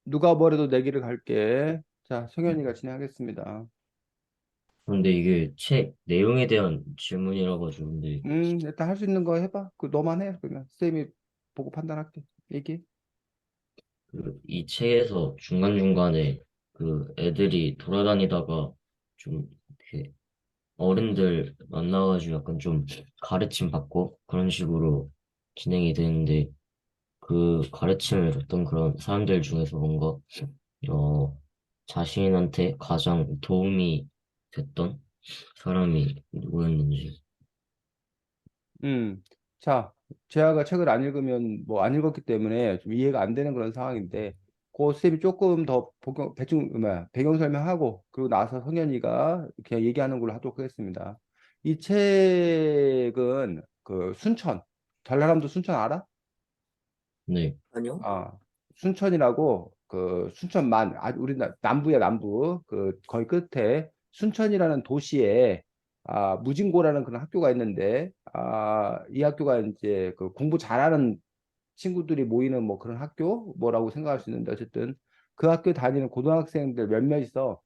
누가 뭐래도 내기를 갈게. 자, 성현이가 진행하겠습니다. 근데 이게 책 내용에 대한 질문이라 가지고 근데 일단 할 수 있는 거 해봐. 그 너만 해. 그러면 쌤이 보고 판단할게. 얘기. 그이 책에서 중간중간에 그 애들이 돌아다니다가 좀 이렇게 어른들 만나가지고 약간 좀 가르침 받고 그런 식으로 진행이 되는데 그 가르침을 줬던 그런 사람들 중에서 뭔가 어 자신한테 가장 도움이 됐던 사람이 누구였는지. 음. 자, 재아가 책을 안 읽으면 뭐 안 읽었기 때문에 좀 이해가 안 되는 그런 상황인데, 그 쌤이 조금 더 배경 설명하고 그리고 나서 성현이가 그냥 얘기하는 걸로 하도록 하겠습니다. 이 책은 그 순천, 전라남도 순천 알아? 네. 아니요? 아, 순천이라고 그 순천만 우리 남부야 남부 그 거의 끝에 순천이라는 도시에 무진고라는 그런 학교가 있는데 이 학교가 이제 그 공부 잘하는 친구들이 모이는 뭐 그런 학교 뭐라고 생각할 수 있는데 어쨌든 그 학교 다니는 고등학생들 몇몇 있어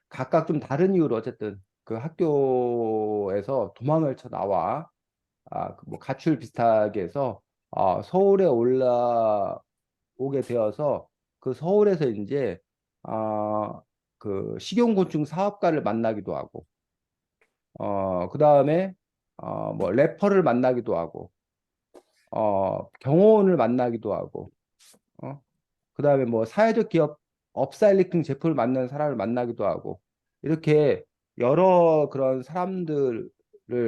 각각 좀 다른 이유로 어쨌든 그 학교에서 도망을 쳐 나와 그뭐 가출 비슷하게 해서 서울에 오게 되어서 그 서울에서 이제 어, 그 식용곤충 사업가를 만나기도 하고 그다음에 뭐 래퍼를 만나기도 하고 경호원을 만나기도 하고 어, 그다음에 뭐 사회적 기업 업사이클링 제품을 만드는 사람을 만나기도 하고 이렇게 여러 그런 사람들을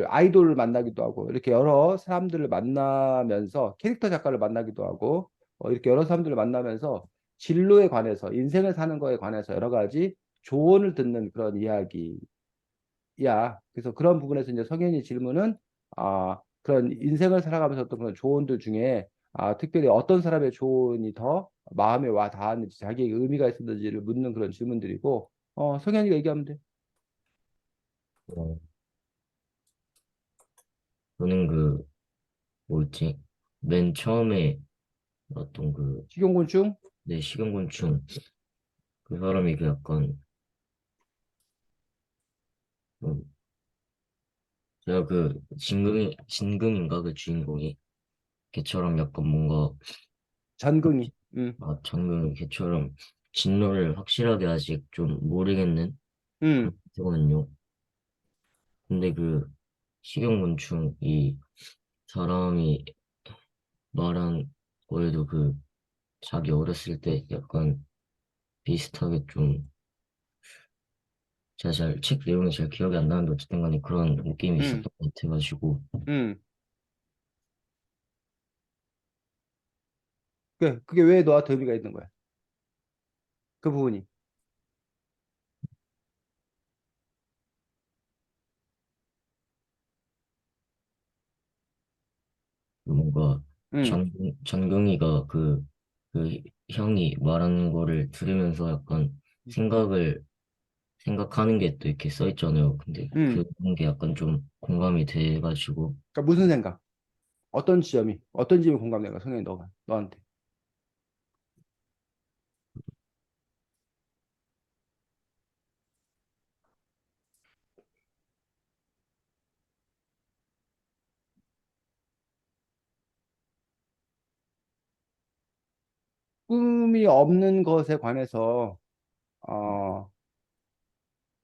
아이돌을 만나기도 하고 이렇게 여러 사람들을 만나면서 캐릭터 작가를 만나기도 하고 이렇게 여러 사람들을 만나면서 진로에 관해서 인생을 사는 거에 관해서 여러 가지 조언을 듣는 그런 이야기야. 그래서 그런 부분에서 이제 성현이 질문은 그런 인생을 살아가면서 어떤 그런 조언들 중에 특별히 어떤 사람의 조언이 더 마음에 와 닿았는지 자기에게 의미가 있었는지를 묻는 그런 질문들이고 성현이가 얘기하면 돼. 어, 저는 그 뭐였지? 맨 처음에 어떤 그 식용곤충? 내 식용곤충 그 사람이 그 약간 음, 제가 그 진금인가 그 주인공이 걔처럼 약간 뭔가 전긍이. 장금 걔처럼 진로를 확실하게 아직 좀 모르겠는 그런 음, 거거든요. 근데 그 식용곤충 이 사람이 말한 거에도 그 자기 어렸을 때 약간 비슷하게 좀 제가 잘 책 내용이 잘 기억이 안 나는데 어쨌든 간에 그런 느낌이 있었던 음, 것 같아가지고 음. 그게 왜 너한테 의미가 있는 거야? 그 부분이. 뭔가 음, 전경이가 그 형이 말하는 거를 들으면서 약간 생각을 생각하는 게 또 이렇게 써 있잖아요. 근데 음. 그런 게 약간 좀 공감이 돼가지고 그러니까 무슨 생각? 어떤 지점이 공감된가? 성현이 너한테. 꿈이 없는 것에 관해서 어,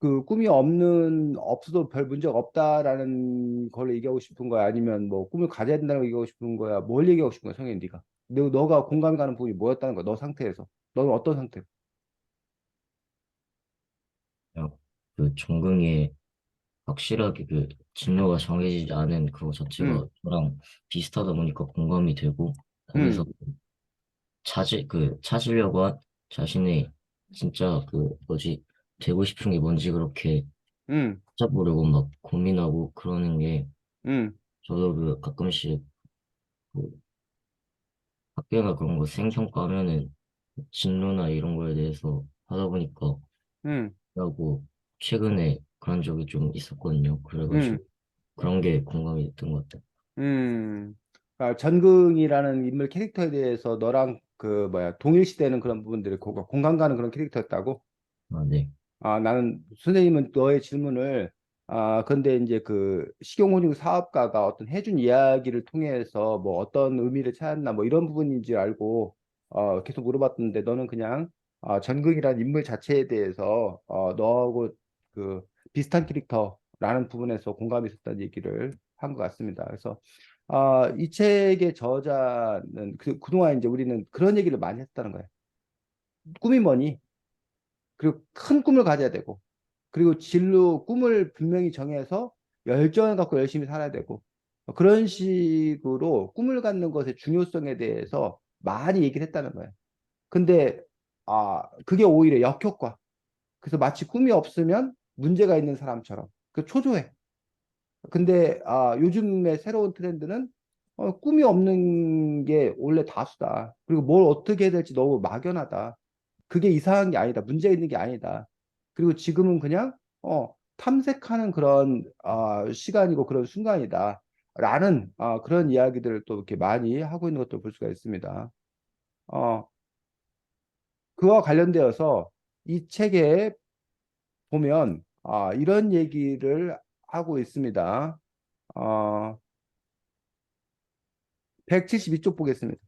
그 꿈이 없어도 별 문제가 없다라는 걸 얘기하고 싶은 거야? 아니면 뭐 꿈을 가져야 된다는 걸 얘기하고 싶은 거야? 뭘 얘기하고 싶은 거야, 성현이 네가? 너가 공감이 가는 부분이 뭐였다는 거야, 너 상태에서? 너는 어떤 상태? 그냥 그 전경이의 확실하게 그 진로가 정해지지 않은 그거 응, 자체가 저랑 비슷하다 보니까 공감이 되고 응, 거기서 찾으려고 한 자신의 진짜 그 뭐지 되고 싶은 게 뭔지 그렇게 응, 찾아보려고 막 고민하고 그러는 게 응, 저도 그 가끔씩 그 학교나 그런 거 생성과 하면은 진로나 이런 거에 대해서 하다 보니까 응, 하고 최근에 그런 적이 좀 있었거든요. 그래가지고 응, 그런 게 공감이 됐던 것 같아요. 응. 전긍이라는 인물 캐릭터에 대해서 너랑 그 뭐야 동일시되는 그런 부분들이 공감 가는 그런 캐릭터였다고. 아, 네. 나는 선생님은 너의 질문을 근데 이제 그 식용호중 사업가가 어떤 해준 이야기를 통해서 뭐 어떤 의미를 찾았나 뭐 이런 부분인 줄 알고 계속 물어봤는데 너는 그냥 전극이라는 인물 자체에 대해서 너하고 그 비슷한 캐릭터라는 부분에서 공감이 있었다는 얘기를 한 것 같습니다. 그래서 이 책의 저자는 그동안 이제 우리는 그런 얘기를 많이 했다는 거예요. 꿈이 뭐니? 그리고 큰 꿈을 가져야 되고 그리고 진로 꿈을 분명히 정해서 열정을 갖고 열심히 살아야 되고 그런 식으로 꿈을 갖는 것의 중요성에 대해서 많이 얘기를 했다는 거예요. 근데 그게 오히려 역효과. 그래서 마치 꿈이 없으면 문제가 있는 사람처럼 그 초조해. 근데 요즘의 새로운 트렌드는 꿈이 없는 게 원래 다수다. 그리고 뭘 어떻게 해야 될지 너무 막연하다. 그게 이상한 게 아니다. 문제 있는 게 아니다. 그리고 지금은 그냥 탐색하는 그런 시간이고 그런 순간이다. 라는 그런 이야기들을 또 이렇게 많이 하고 있는 것도 볼 수가 있습니다. 어, 그와 관련되어서 이 책에 보면 이런 얘기를 하고 있습니다. 어, 172쪽 보겠습니다.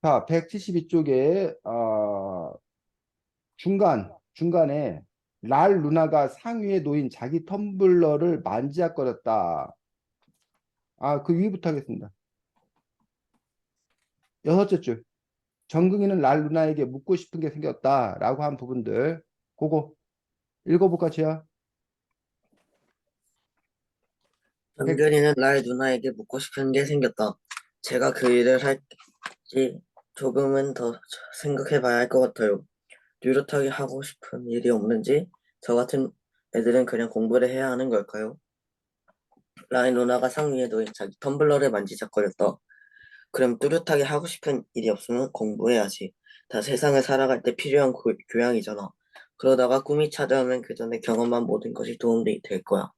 자, 172쪽에 중간에 랄 루나가 상위에 놓인 자기 텀블러를 만지작거렸다. 그 위부터 하겠습니다. 여섯째 줄. 정국이는 랄 루나에게 묻고 싶은 게 생겼다라고 한 부분들. 그거 읽어볼까, 지야? 백- 연결이는 날 누나에게 묻고 싶은 게 생겼다. 제가 그 일을 할지 조금은 더 생각해 봐야 할 것 같아요. 뚜렷하게 하고 싶은 일이 없는지 저 같은 애들은 그냥 공부를 해야 하는 걸까요? 라인 누나가 상위에 놓인 자기 텀블러를 만지작거렸다. 그럼 뚜렷하게 하고 싶은 일이 없으면 공부해야지. 다 세상을 살아갈 때 필요한 교양이잖아. 그러다가 꿈이 찾아오면 그 전에 경험한 모든 것이 도움이 될 거야.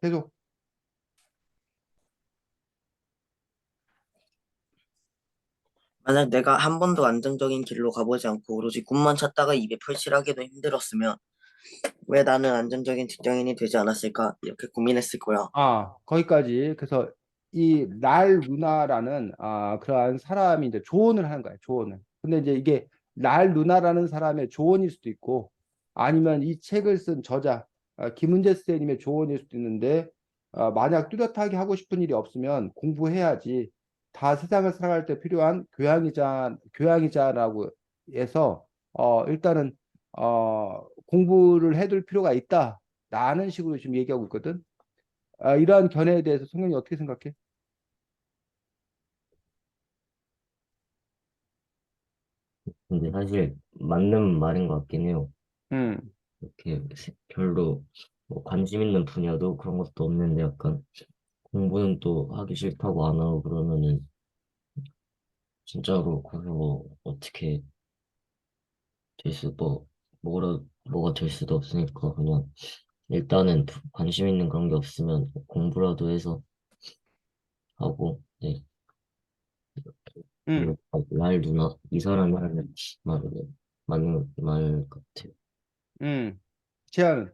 계속. 만약 내가 한 번도 안정적인 길로 가보지 않고 오로지 꿈만 찾다가 입에 풀칠하기도 힘들었으면 왜 나는 안정적인 직장인이 되지 않았을까? 이렇게 고민했을 거야. 거기까지. 그래서 이 랄 루나라는 그러한 사람이 이제 조언을 하는 거예요. 조언을. 근데 이제 이게 랄 루나라는 사람의 조언일 수도 있고 아니면 이 책을 쓴 저자 김은재 선생님의 조언일 수도 있는데 만약 뚜렷하게 하고 싶은 일이 없으면 공부해야지. 다 세상을 살아갈 때 필요한 교양이자라고 해서 일단은 공부를 해둘 필요가 있다라는 식으로 지금 얘기하고 있거든. 이러한 견해에 대해서 성현이 어떻게 생각해? 근데 사실 맞는 말인 것 같긴 해요. 음, 이렇게 별로 뭐 관심 있는 분야도 그런 것도 없는데 약간 공부는 또 하기 싫다고 안 하고 그러면은 진짜로 그거 어떻게 뭐가 될 수도 없으니까 그냥 일단은 관심 있는 그런 게 없으면 공부라도 해서 하고, 네. 음, 말 누나, 이 사람이 하는 말은 맞는 말 같아요. 음. 제안은?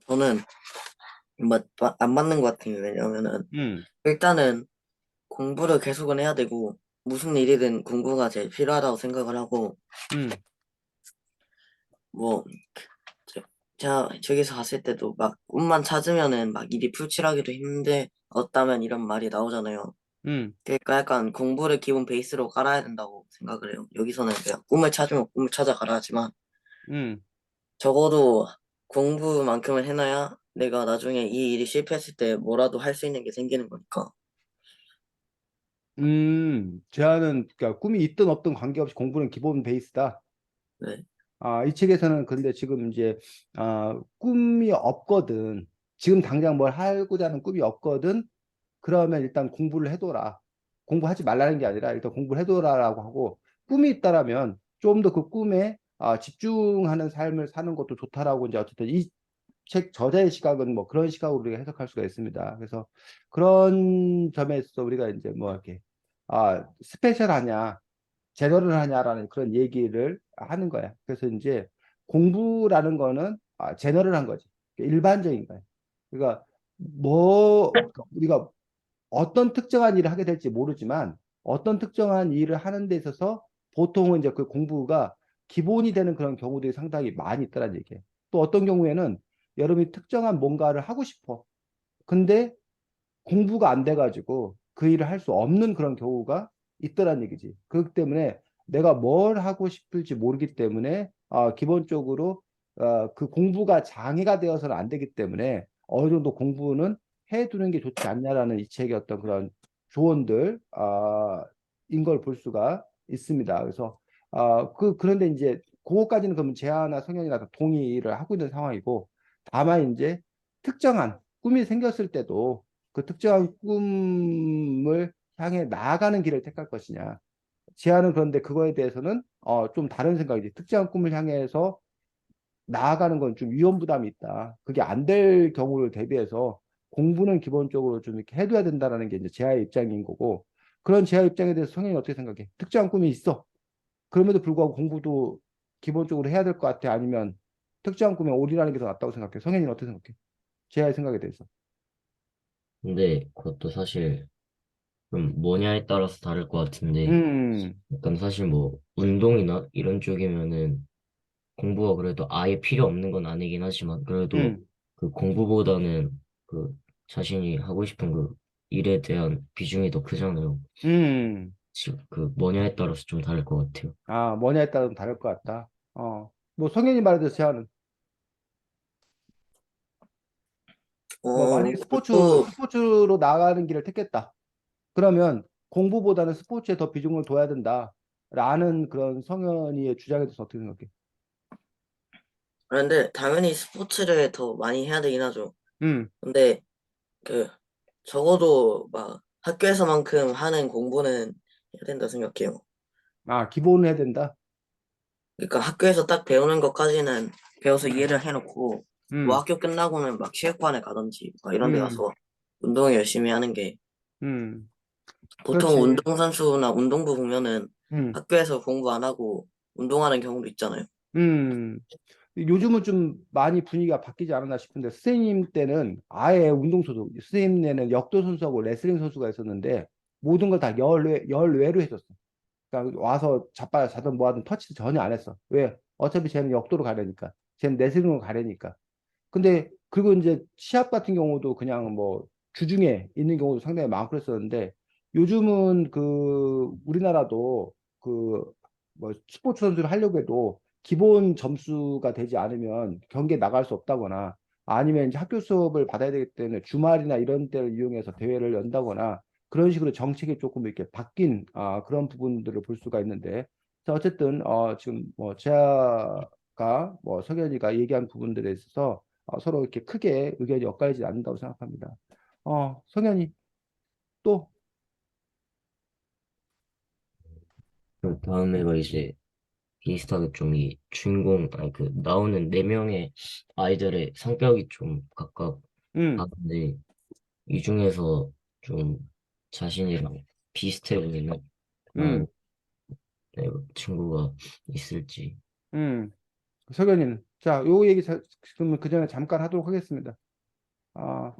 저는 안 맞는 것 같아요. 왜냐면은 음, 일단은 공부를 계속은 해야 되고 무슨 일이든 공부가 제일 필요하다고 생각을 하고 음, 뭐 저- 제가 저기서 갔을 때도 막 꿈만 찾으면은 막 일이 풀칠하기도 힘들었다면 이런 말이 나오잖아요. 음, 그러니까 약간 공부를 기본 베이스로 깔아야 된다고 생각을 해요. 여기서는 그냥 꿈을 찾으면 꿈을 찾아가라 하지만 음, 적어도 공부만큼은 해놔야 내가 나중에 이 일이 실패했을 때 뭐라도 할 수 있는 게 생기는 거니까. 제안은 그러니까 꿈이 있든 없든 관계없이 공부는 기본 베이스다. 네. 이 책에서는 근데 지금 이제 꿈이 없거든. 지금 당장 뭘 하고자 하는 꿈이 없거든. 그러면 일단 공부를 해둬라. 공부하지 말라는 게 아니라 일단 공부를 해둬라라고 하고 꿈이 있다라면 좀 더 그 꿈에 집중하는 삶을 사는 것도 좋다라고 이제 어쨌든 이 책 저자의 시각은 뭐 그런 시각으로 우리가 해석할 수가 있습니다. 그래서 그런 점에 있어서 우리가 이제 뭐 이렇게 스페셜하냐 제너럴 하냐라는 그런 얘기를 하는 거야. 그래서 이제 공부라는 거는 제너럴한 거지. 일반적인 거야. 그러니까 우리가 어떤 특정한 일을 하게 될지 모르지만 어떤 특정한 일을 하는 데 있어서 보통은 이제 그 공부가 기본이 되는 그런 경우들이 상당히 많이 있다는 얘기예요. 또 어떤 경우에는 여러분이 특정한 뭔가를 하고 싶어. 근데 공부가 안 돼가지고 그 일을 할 수 없는 그런 경우가 있더란 얘기지. 그렇기 때문에 내가 뭘 하고 싶을지 모르기 때문에 기본적으로 그 공부가 장애가 되어서는 안 되기 때문에 어느 정도 공부는 해두는 게 좋지 않냐라는 이 책의 어떤 그런 조언들 인 걸 볼 수가 있습니다. 그래서 그런데 이제 그거까지는 그러면 재하나 성현이나 다 동의를 하고 있는 상황이고 다만 이제 특정한 꿈이 생겼을 때도 그 특정한 꿈을 향해 나아가는 길을 택할 것이냐. 제안은 그런데 그거에 대해서는 좀 다른 생각이지. 특정한 꿈을 향해서 나아가는 건 좀 위험 부담이 있다. 그게 안 될 경우를 대비해서 공부는 기본적으로 좀 이렇게 해둬야 된다라는 게 이제 제아의 입장인 거고 그런 제아 입장에 대해서 성현이 어떻게 생각해? 특정한 꿈이 있어. 그럼에도 불구하고 공부도 기본적으로 해야 될 것 같아. 아니면 특정한 꿈에 올인하는 게 더 낫다고 생각해. 성현이는 어떻게 생각해? 제아의 생각에 대해서. 근데 그것도 사실 좀 뭐냐에 따라서 다를 것 같은데, 음, 약간 사실 뭐 운동이나 이런 쪽이면은 공부가 그래도 아예 필요 없는 건 아니긴 하지만 그래도 음, 그 공부보다는 그 자신이 하고 싶은 그 일에 대한 비중이 더 크잖아요. 음. 지금 그 뭐냐에 따라서 좀 다를 것 같아요. 뭐냐에 따라 좀 다를 것 같다. 뭐 성현이 말해도 제안은 뭐 만약에 공부, 스포츠로 나가는 길을 택했다. 그러면 공부보다는 스포츠에 더 비중을 둬야 된다라는 그런 성현이의 주장에 대해서 어떻게 생각해? 그런데 당연히 스포츠를 더 많이 해야 되긴 하죠. 음, 근데 그 적어도 막 학교에서만큼 하는 공부는 해야 된다 생각해요. 기본을 해야 된다. 그러니까 학교에서 딱 배우는 것까지는 배워서 이해를 해놓고 뭐 음, 학교 끝나고는 막 체육관에 가든지 막 이런 데 음, 가서 운동을 열심히 하는 게 음, 보통 그렇지. 운동선수나 운동부 보면은 음, 학교에서 공부 안 하고 운동하는 경우도 있잖아요. 음. 요즘은 좀 많이 분위기가 바뀌지 않았나 싶은데 선생님 때는 아예 운동선수, 선생님 때는 역도 선수하고 레슬링 선수가 있었는데 모든 걸 다 열외로 해줬어. 그러니까 와서 자든 뭐 하든 터치도 전혀 안 했어. 왜? 어차피 쟤는 역도로 가려니까. 쟤는 레슬링으로 가려니까. 근데 그리고 이제 시합 같은 경우도 그냥 뭐 주중에 있는 경우도 상당히 많고 그랬었는데 요즘은 그 우리나라도 그 뭐 스포츠 선수를 하려고 해도 기본 점수가 되지 않으면 경기에 나갈 수 없다거나 아니면 이제 학교 수업을 받아야 되기 때문에 주말이나 이런 때를 이용해서 대회를 연다거나 그런 식으로 정책이 조금 이렇게 바뀐 그런 부분들을 볼 수가 있는데 자, 어쨌든 지금 뭐 제아가 뭐 석연이가 얘기한 부분들에 있어서 서로 이렇게 크게 의견이 엇갈리지 않는다고 생각합니다. 성현이 또, 그 다음에가 이제 비슷하게 좀 이 주인공, 아니 그 나오는 네 명의 아이들의 성격이 좀 각각 음, 다른데, 이 중에서 좀 자신이랑 비슷해 보이는 그런 음, 네, 친구가 있을지. 석연이는 자, 요 얘기 지금 그 전에 잠깐 하도록 하겠습니다. 아,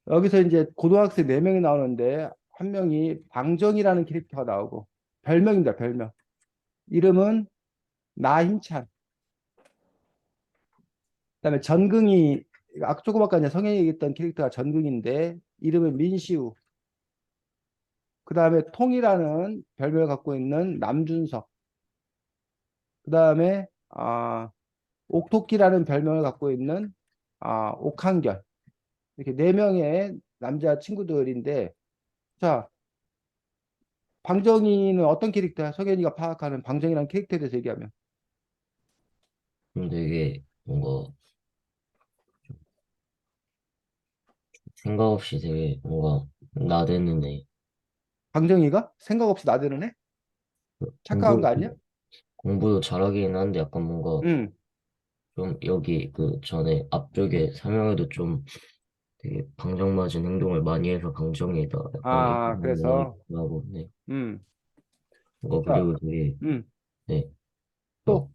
여기서 이제 고등학생 네명이 나오는데 한 명이 방정이라는 캐릭터가 나오고 별명입니다, 별명. 이름은 나힘찬. 그다음에 전긍이 아까 조금 아까 이제 성현이 얘기했던 캐릭터가 전긍인데 이름은 민시우. 그다음에 통이라는 별명을 갖고 있는 남준석. 그다음에 옥토끼라는 별명을 갖고 있는 옥한결. 이렇게 네 명의 남자 친구들인데 자, 방정희는 어떤 캐릭터야? 석현이가 파악하는 방정희라는 캐릭터에 대해서 얘기하면. 근데 이게 뭔가 생각 없이 되게 뭔가 나대는데, 강정이가 생각 없이 나대는 애? 착각한 거 공부도 아니야? 공부도 잘하긴 하는데 약간 뭔가 응. 좀 여기 그 전에 앞쪽에 설명에도 좀 되게 방정맞은 행동을 많이 해서 강정이다 약간 이런 아, 말이 그래서 나고 네. 음. 자, 그리고 되게 음. 네. 막 또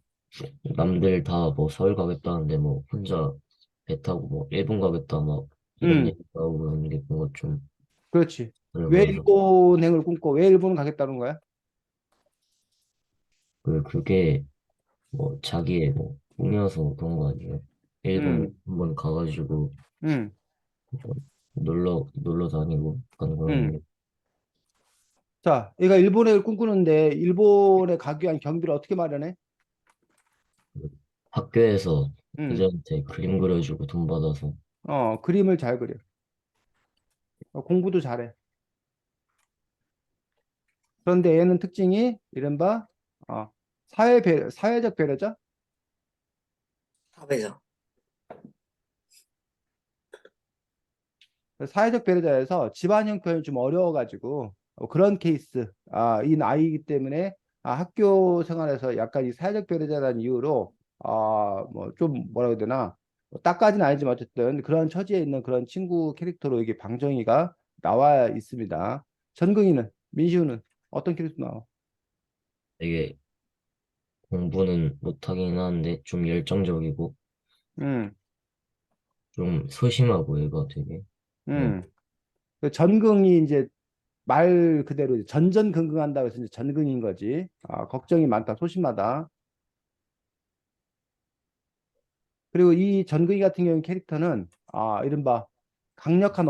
남들 다 뭐 서울 가겠다는데 뭐 혼자 배 타고 뭐 일본 가겠다 막 이런 음. 얘기 나오고 그러는 게 뭔가 좀 그렇지. 그래 왜 보여서 일본행을 꿈꿔? 왜 일본 가겠다는 거야? 그게 뭐 자기의 뭐 꿈이어서 그런 거 아니에요? 일본 음. 한번 가가지고 음. 좀 놀러 다니고 약간 그런 게 음. 자, 얘가 일본행을 꿈꾸는데 일본에 가기 위한 경비를 어떻게 마련해? 학교에서 음. 애들한테 그림 그려주고 돈 받아서 그림을 잘 그려. 공부도 잘해. 그런데 얘는 특징이 이른바 사회적 배려자? 사회적. 사회적 배려자에서 집안 형편이 좀 어려워가지고 그런 케이스 이 나이이기 때문에 학교 생활에서 약간 이 사회적 배려자라는 이유로 뭐 좀 뭐라 해야 되나 뭐 딱까지는 아니지만 어쨌든 그런 처지에 있는 그런 친구 캐릭터로 이게 방정이가 나와 있습니다. 전긍이는 민시우는 어떤 캐릭터 나와? 되게 공부는 못하긴 하는데 좀 열정적이고 음, 좀 소심하고 얘가 되게 네. 음. 그 전긍이 이제 말 그대로 전전긍긍한다고 해서 이제 전긍인 거지. 걱정이 많다, 소심하다. 그리고 이 전근이 같은 경우 캐릭터는 이른바 강력한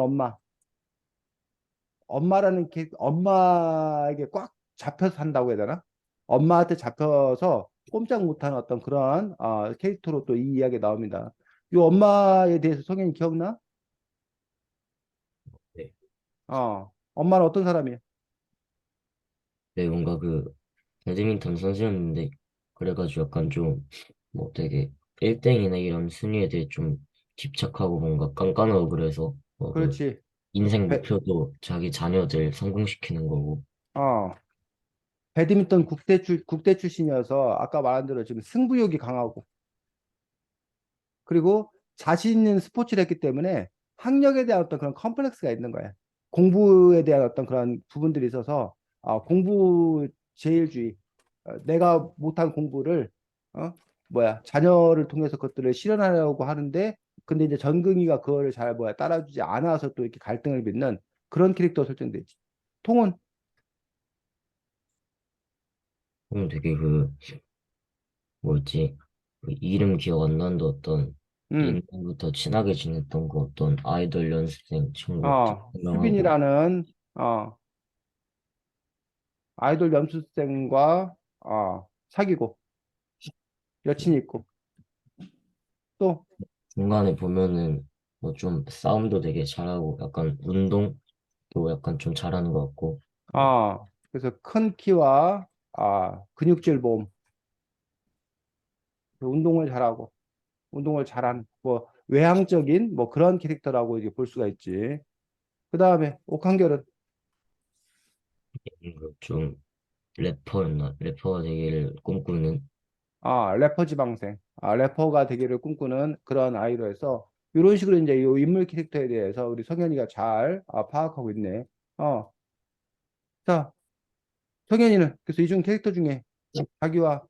엄마라는 엄마에게 꽉 잡혀서 산다고 해야 되나? 엄마한테 잡혀서 꼼짝 못하는 어떤 그런 캐릭터로 또 이 이야기 나옵니다. 이 엄마에 대해서 성현이 기억나? 네. 엄마는 어떤 사람이야? 네, 뭔가 배드민턴 선수였는데 그래가지고 약간 좀 뭐 되게 1등이나 이런 순위에 대해 좀 집착하고 뭔가 깐깐하고 그래서 그렇지. 인생 배, 목표도 자기 자녀들 성공시키는 거고 어, 배드민턴 국대 출신이어서 아까 말한 대로 지금 승부욕이 강하고 그리고 자신 있는 스포츠를 했기 때문에 학력에 대한 어떤 그런 컴플렉스가 있는 거야. 공부에 대한 어떤 그런 부분들이 있어서 공부 제일주의, 내가 못한 공부를 자녀를 통해서 그것들을 실현하려고 하는데 근데 이제 전금이가 그거를 잘 따라주지 않아서 또 이렇게 갈등을 빚는 그런 캐릭터 설정되지. 통은 그럼 되게 뭐였지 이름 기억 안 나는데 어떤 음, 옛날부터 친하게 지냈던 그 어떤 아이돌 연습생 친구 되게 유명하고 수빈이라는 아이돌 연습생과 사귀고 여친이 있고 또 중간에 보면은 뭐 좀 싸움도 되게 잘하고 약간 운동도 약간 좀 잘하는 것 같고 그래서 큰 키와 근육질 몸, 그 운동을 잘한 뭐 외향적인 뭐 그런 캐릭터라고 이제 볼 수가 있지. 그 다음에 옥한결은 좀 래퍼였나 래퍼가 되기를 꿈꾸는 래퍼 지망생, 래퍼가 되기를 꿈꾸는 그런 아이로 해서 이런 식으로 이제 이 인물 캐릭터에 대해서 우리 성현이가 잘 파악하고 있네. 어, 자, 성현이는 그래서 이 중 캐릭터 중에 자기와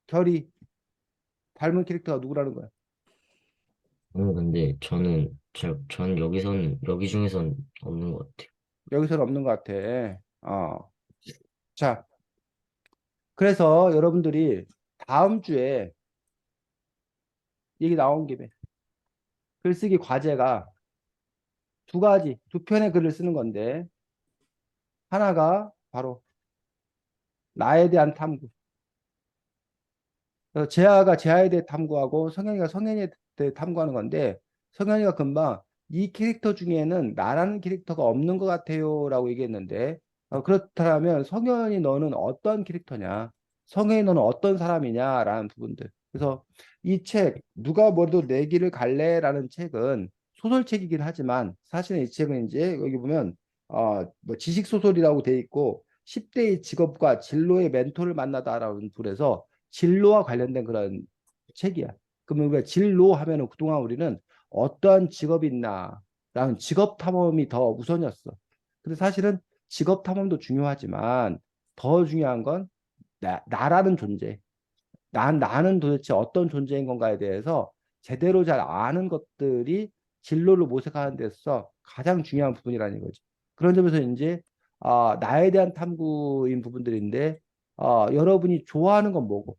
결이 닮은 캐릭터가 누구라는 거야? 근데 전 여기 중에선 없는 것 같아요. 여기서는 없는 것 같아. 자, 그래서 여러분들이 다음 주에 얘기 나온 김에 글쓰기 과제가 두 편의 글을 쓰는 건데, 하나가 바로 나에 대한 탐구. 그래서 재하가 재하에 대해 탐구하고 성현이가 성현에 대해 탐구하는 건데, 성현이가 금방 이 캐릭터 중에는 나라는 캐릭터가 없는 것 같아요라고 얘기했는데, 그렇다면 성현이 너는 어떤 캐릭터냐? 성현이 너는 어떤 사람이냐라는 부분들. 그래서 이 책, 누가 뭐래도 내 길을 갈래라는 책은 소설책이긴 하지만 사실은 이 책은 이제 여기 보면 뭐 지식 소설이라고 돼 있고 10대의 직업과 진로의 멘토를 만나다라는 불에서 진로와 관련된 그런 책이야. 그러면 우리가 진로 하면은 그동안 우리는 어떠한 직업이 있나라는 직업 탐험이 더 우선이었어. 근데 사실은 직업 탐험도 중요하지만 더 중요한 건 나라는 존재. 나는 도대체 어떤 존재인 건가에 대해서 제대로 잘 아는 것들이 진로를 모색하는 데서 가장 중요한 부분이라는 거지. 그런 점에서 이제 나에 대한 탐구인 부분들인데 여러분이 좋아하는 건 뭐고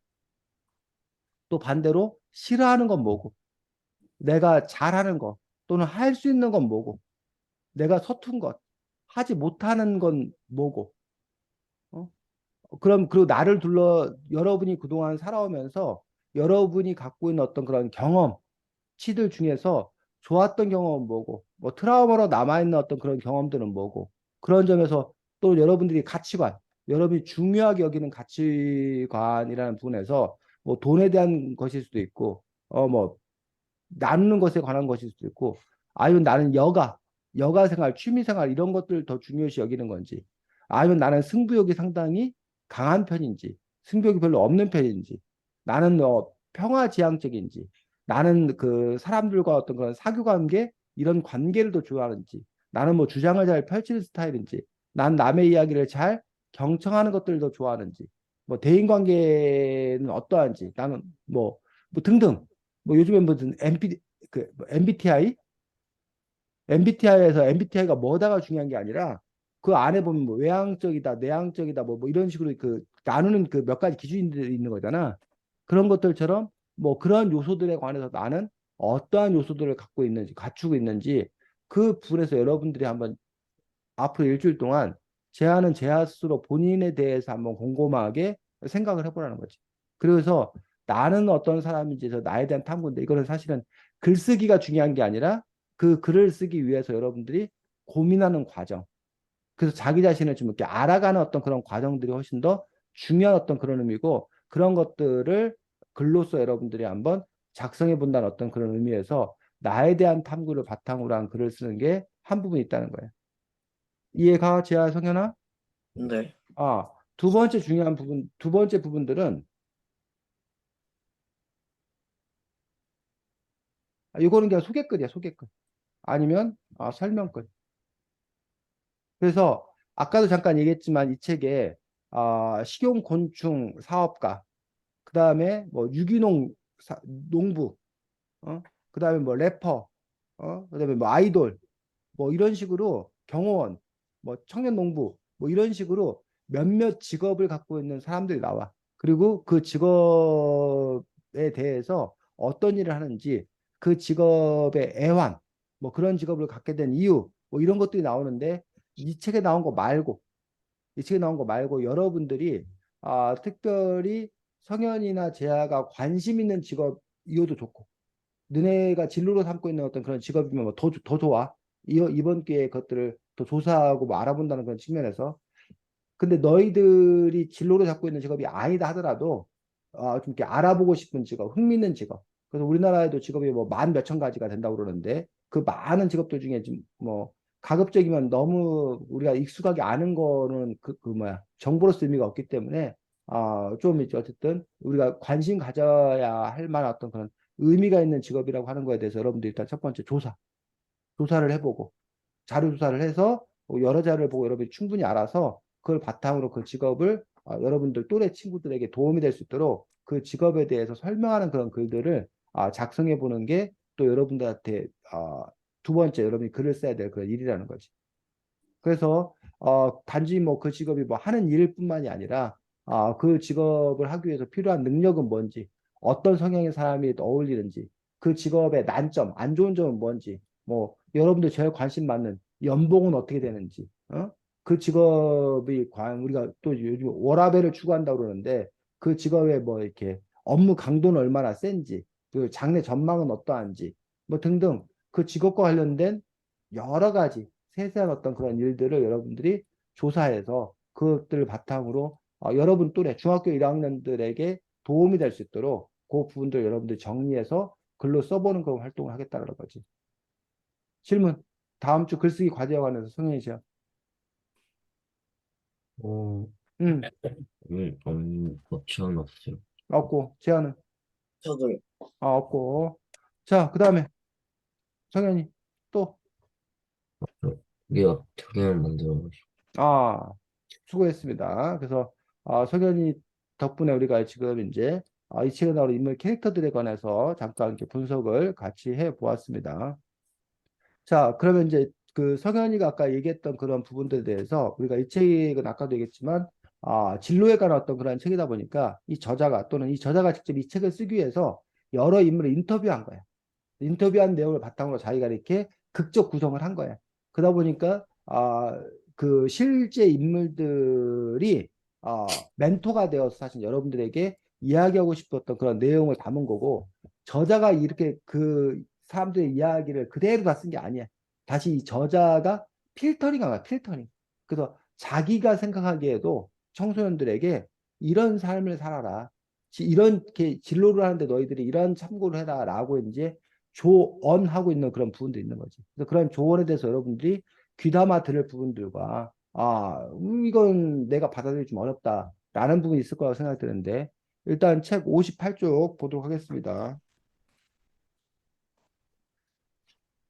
또 반대로 싫어하는 건 뭐고 내가 잘하는 거 또는 할 수 있는 건 뭐고 내가 서툰 것 하지 못하는 건 뭐고 어? 그럼 그리고 나를 둘러 여러분이 그동안 살아오면서 여러분이 갖고 있는 어떤 그런 경험치들 중에서 좋았던 경험은 뭐고 뭐 트라우마로 남아있는 어떤 그런 경험들은 뭐고 그런 점에서 또 여러분들이 가치관 여러분이 중요하게 여기는 가치관이라는 부분에서 뭐 돈에 대한 것일 수도 있고 뭐 나누는 것에 관한 것일 수도 있고 아니면 나는 여가 생활 취미 생활 이런 것들 더 중요시 여기는 건지 아니면 나는 승부욕이 상당히 강한 편인지 승부욕이 별로 없는 편인지 나는 평화지향적인지 나는 그 사람들과 어떤 그런 사교관계 이런 관계를 더 좋아하는지 나는 뭐 주장을 잘 펼치는 스타일인지 난 남의 이야기를 잘 경청하는 것들을 더 좋아하는지 뭐 대인관계는 어떠한지 나는 뭐 등등 뭐 요즘에 무슨 MBTI MBTI에서 MBTI가 뭐다가 중요한 게 아니라 그 안에 보면 뭐 외향적이다, 내향적이다, 뭐 이런 식으로 그 나누는 그 몇 가지 기준들이 있는 거잖아. 그런 것들처럼 뭐 그런 요소들에 관해서 나는 어떠한 요소들을 갖고 있는지, 갖추고 있는지 그 부분에서 여러분들이 한번 앞으로 일주일 동안 제안은 제안수로 본인에 대해서 한번 곰곰하게 생각을 해보라는 거지. 그래서 나는 어떤 사람인지에서 나에 대한 탐구인데 이거는 사실은 글쓰기가 중요한 게 아니라 그 글을 쓰기 위해서 여러분들이 고민하는 과정. 그래서 자기 자신을 좀 이렇게 알아가는 어떤 그런 과정들이 훨씬 더 중요한 어떤 그런 의미고 그런 것들을 글로써 여러분들이 한번 작성해 본다는 어떤 그런 의미에서 나에 대한 탐구를 바탕으로 한 글을 쓰는 게 한 부분이 있다는 거예요. 이해가 제야 성현아? 네. 두 번째 중요한 부분, 두 번째 부분들은 이거는 그냥 소개글이야, 소개글. 아니면 설명글. 그래서 아까도 잠깐 얘기했지만 이 책에 식용곤충 사업가, 그 다음에 뭐 유기농 농부, 그 다음에 뭐 래퍼, 그 다음에 뭐 아이돌, 뭐 이런 식으로 경호원, 뭐 청년 농부, 뭐 이런 식으로 몇몇 직업을 갖고 있는 사람들이 나와. 그리고 그 직업에 대해서 어떤 일을 하는지, 그 직업의 애환, 뭐 그런 직업을 갖게 된 이유, 뭐 이런 것들이 나오는데 이 책에 나온 거 말고, 이 책에 나온 거 말고 여러분들이 특별히 성현이나 재하가 관심 있는 직업 이유도 좋고, 너네가 진로로 삼고 있는 어떤 그런 직업이면 더 좋아. 이번 기회에 그것들을 더 조사하고 뭐 알아본다는 그런 측면에서. 근데 너희들이 진로로 잡고 있는 직업이 아니다 하더라도 좀 이렇게 알아보고 싶은 직업, 흥미있는 직업. 그래서 우리나라에도 직업이 뭐 만 몇천 가지가 된다고 그러는데 그 많은 직업들 중에 좀 뭐 가급적이면 너무 우리가 익숙하게 아는 거는 그 뭐야 정보로서 의미가 없기 때문에 좀 이제 어쨌든 우리가 관심 가져야 할 만한 어떤 그런 의미가 있는 직업이라고 하는 거에 대해서 여러분들 일단 첫 번째 조사를 해보고 자료 조사를 해서 여러 자료를 보고 여러분이 충분히 알아서 그걸 바탕으로 그 직업을 여러분들 또래 친구들에게 도움이 될 수 있도록 그 직업에 대해서 설명하는 그런 글들을 작성해 보는 게 또 여러분들한테 두 번째 여러분이 글을 써야 될 그런 일이라는 거지. 그래서 단지 뭐 그 직업이 뭐 하는 일뿐만이 아니라 그 직업을 하기 위해서 필요한 능력은 뭔지, 어떤 성향의 사람이 어울리는지, 그 직업의 난점, 안 좋은 점은 뭔지, 뭐 여러분들 제일 관심 많는 연봉은 어떻게 되는지, 그 직업이 과연 우리가 또 요즘 워라밸을 추구한다고 그러는데 그 직업의 뭐 이렇게 업무 강도는 얼마나 센지, 그 장래 전망은 어떠한지, 뭐 등등 그 직업과 관련된 여러 가지 세세한 어떤 그런 일들을 여러분들이 조사해서 그것들을 바탕으로 여러분 또래 중학교 1학년들에게 도움이 될 수 있도록 그 부분들 여러분들이 정리해서 글로 써보는 그런 활동을 하겠다는 거지. 질문. 다음 주 글쓰기 과제에 관해서 성현이 씨야. 어, 응, 저는 없어요. 없고, 제안은? 저도 아, 없고. 자, 그 다음에 성현이 또. 우리가 특이한 만들어가지고. 아, 수고했습니다. 그래서 석연이 덕분에 우리가 지금 이제 이 책에 나오는 인물 캐릭터들에 관해서 잠깐 이렇게 분석을 같이 해 보았습니다. 자, 그러면 이제 그 석연이가 아까 얘기했던 그런 부분들에 대해서 우리가 이 책은 아까도 얘기했지만 진로에 관한 어떤 그런 책이다 보니까 이 저자가 또는 이 저자가 직접 이 책을 쓰기 위해서 여러 인물을 인터뷰한 거야. 인터뷰한 내용을 바탕으로 자기가 이렇게 극적 구성을 한 거야. 그러다 보니까 그 실제 인물들이 멘토가 되어서 사실 여러분들에게 이야기하고 싶었던 그런 내용을 담은 거고 저자가 이렇게 그 사람들의 이야기를 그대로 다 쓴 게 아니야. 다시 이 저자가 필터링한 거야, 필터링. 그래서 자기가 생각하기에도 청소년들에게 이런 삶을 살아라. 이렇게 진로를 하는데 너희들이 이런 참고를 해라라고 이제 조언하고 있는 그런 부분도 있는 거지. 그래서 그런 조언에 대해서 여러분들이 귀담아 들을 부분들과 이건 내가 받아들이기 좀 어렵다라는 부분이 있을 거라고 생각이 드는데 일단 책 58쪽 보도록 하겠습니다.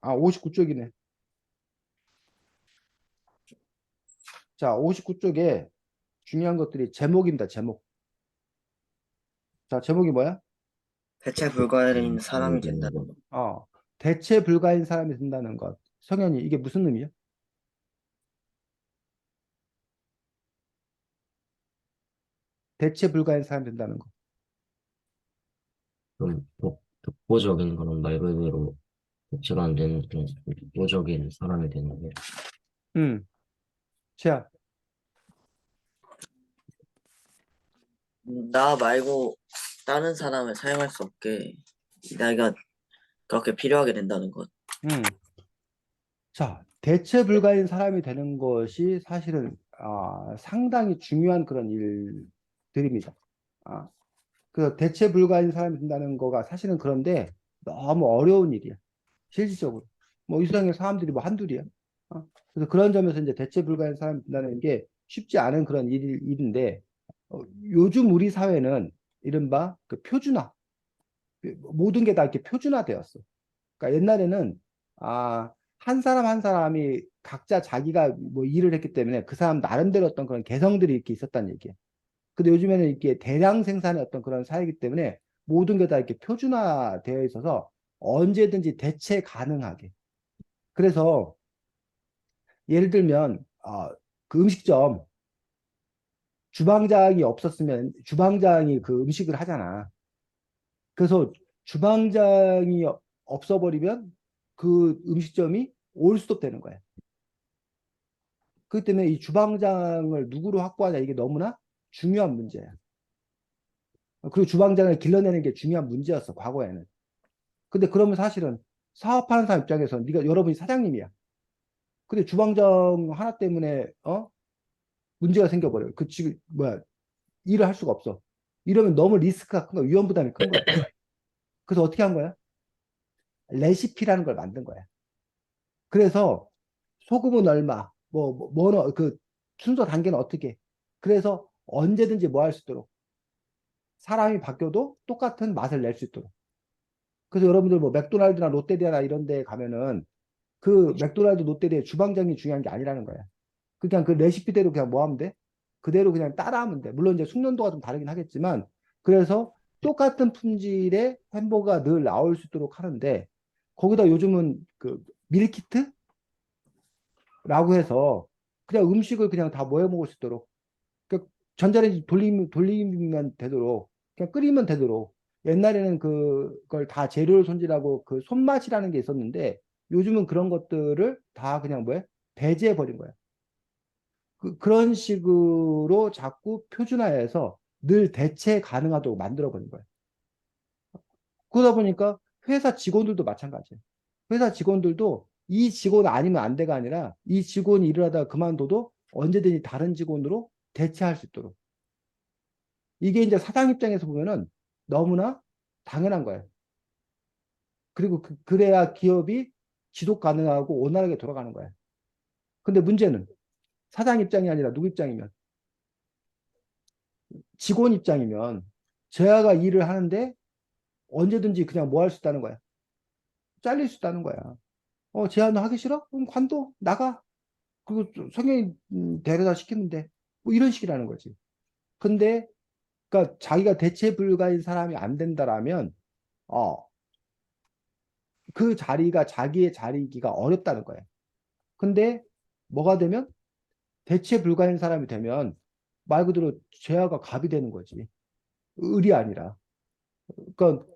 59쪽이네. 자, 59쪽에 중요한 것들이 제목입니다. 제목. 자, 제목이 뭐야? 대체 불가인 사람이 사람이 되는 된다는 거. 거. 대체 불가인 사람이 된다는 것. 성현이 이게 무슨 의미야? 대체 불가인 사람이 된다는 거. 좀 독보적인 그런 말 그대로 대체가 안 되는 그런 독보적인 사람이 되는 게. 자, 나 말고 다른 사람을 사용할 수 없게 내가 그렇게 필요하게 된다는 것. 음. 자, 대체 불가인 사람이 되는 것이 사실은 상당히 중요한 그런 일들입니다. 아, 그 대체 불가인 사람이 된다는 거가 사실은 그런데 너무 어려운 일이야. 실질적으로. 뭐 이 세상에 사람들이 뭐 한둘이야. 그래서 그런 점에서 이제 대체 불가인 사람이 된다는 게 쉽지 않은 그런 일인데 요즘 우리 사회는 이른바 그 표준화. 모든 게 다 이렇게 표준화되었어. 그러니까 옛날에는 한 사람 한 사람이 각자 자기가 뭐 일을 했기 때문에 그 사람 나름대로 어떤 그런 개성들이 이렇게 있었다는 얘기예요. 근데 요즘에는 이렇게 대량 생산의 어떤 그런 사회이기 때문에 모든 게 다 이렇게 표준화되어 있어서 언제든지 대체 가능하게. 그래서 예를 들면 그 음식점 주방장이 없었으면 주방장이 그 음식을 하잖아. 그래서 주방장이 없어버리면 그 음식점이 올스톱 되는 거야. 그렇기 때문에 이 주방장을 누구로 확보하냐 이게 너무나 중요한 문제야. 그리고 주방장을 길러내는 게 중요한 문제였어 과거에는. 근데 그러면 사실은 사업하는 사람 입장에서는 네가 여러분이 사장님이야. 근데 주방장 하나 때문에 문제가 생겨버려요. 그 지금 뭐야 일을 할 수가 없어. 이러면 너무 리스크가 큰 거야. 위험 부담이 큰 거야. 그래서 어떻게 한 거야? 레시피라는 걸 만든 거야. 그래서 소금은 얼마, 그 순서 단계는 어떻게. 그래서 언제든지 뭐 할 수 있도록 사람이 바뀌어도 똑같은 맛을 낼 수 있도록. 그래서 여러분들 뭐 맥도날드나 롯데리아나 이런 데 가면은 그 맥도날드 롯데리아 주방장이 중요한 게 아니라는 거야. 그냥 그 레시피대로 그냥 뭐 하면 돼? 그대로 그냥 따라하면 돼. 물론 이제 숙련도가 좀 다르긴 하겠지만 그래서 똑같은 품질의 햄버거가 늘 나올 수 있도록 하는데 거기다 요즘은 그 밀키트라고 해서 그냥 음식을 그냥 다 모여 먹을 수 있도록 그 전자레인지 돌리면 되도록 그냥 끓이면 되도록 옛날에는 그걸 다 재료를 손질하고 그 손맛이라는 게 있었는데 요즘은 그런 것들을 다 그냥 뭐야 배제해 버린 거야. 그런 식으로 자꾸 표준화해서 늘 대체 가능하도록 만들어 버린 거야. 그러다 보니까 회사 직원들도 마찬가지예요. 회사 직원들도 이 직원 아니면 안 돼가 아니라 이 직원이 일을 하다가 그만둬도 언제든지 다른 직원으로 대체할 수 있도록. 이게 이제 사장 입장에서 보면은 너무나 당연한 거예요. 그리고 그래야 기업이 지속 가능하고 원활하게 돌아가는 거야. 근데 문제는 사장 입장이 아니라 누구 입장이면 직원 입장이면 제아가 일을 하는데 언제든지 그냥 뭐 할 수 있다는 거야. 잘릴 수 있다는 거야. 제아 너 하기 싫어? 그럼 관둬. 나가. 그리고 성형이 데려다 시키는데 뭐 이런 식이라는 거지. 근데 그러니까 자기가 대체 불가인 사람이 안 된다라면 어, 그 자리가 자기의 자리이기가 어렵다는 거예요. 근데 뭐가 되면 대체 불가인 사람이 되면 말 그대로 죄아가 갑이 되는 거지. 을이 아니라. 그러니까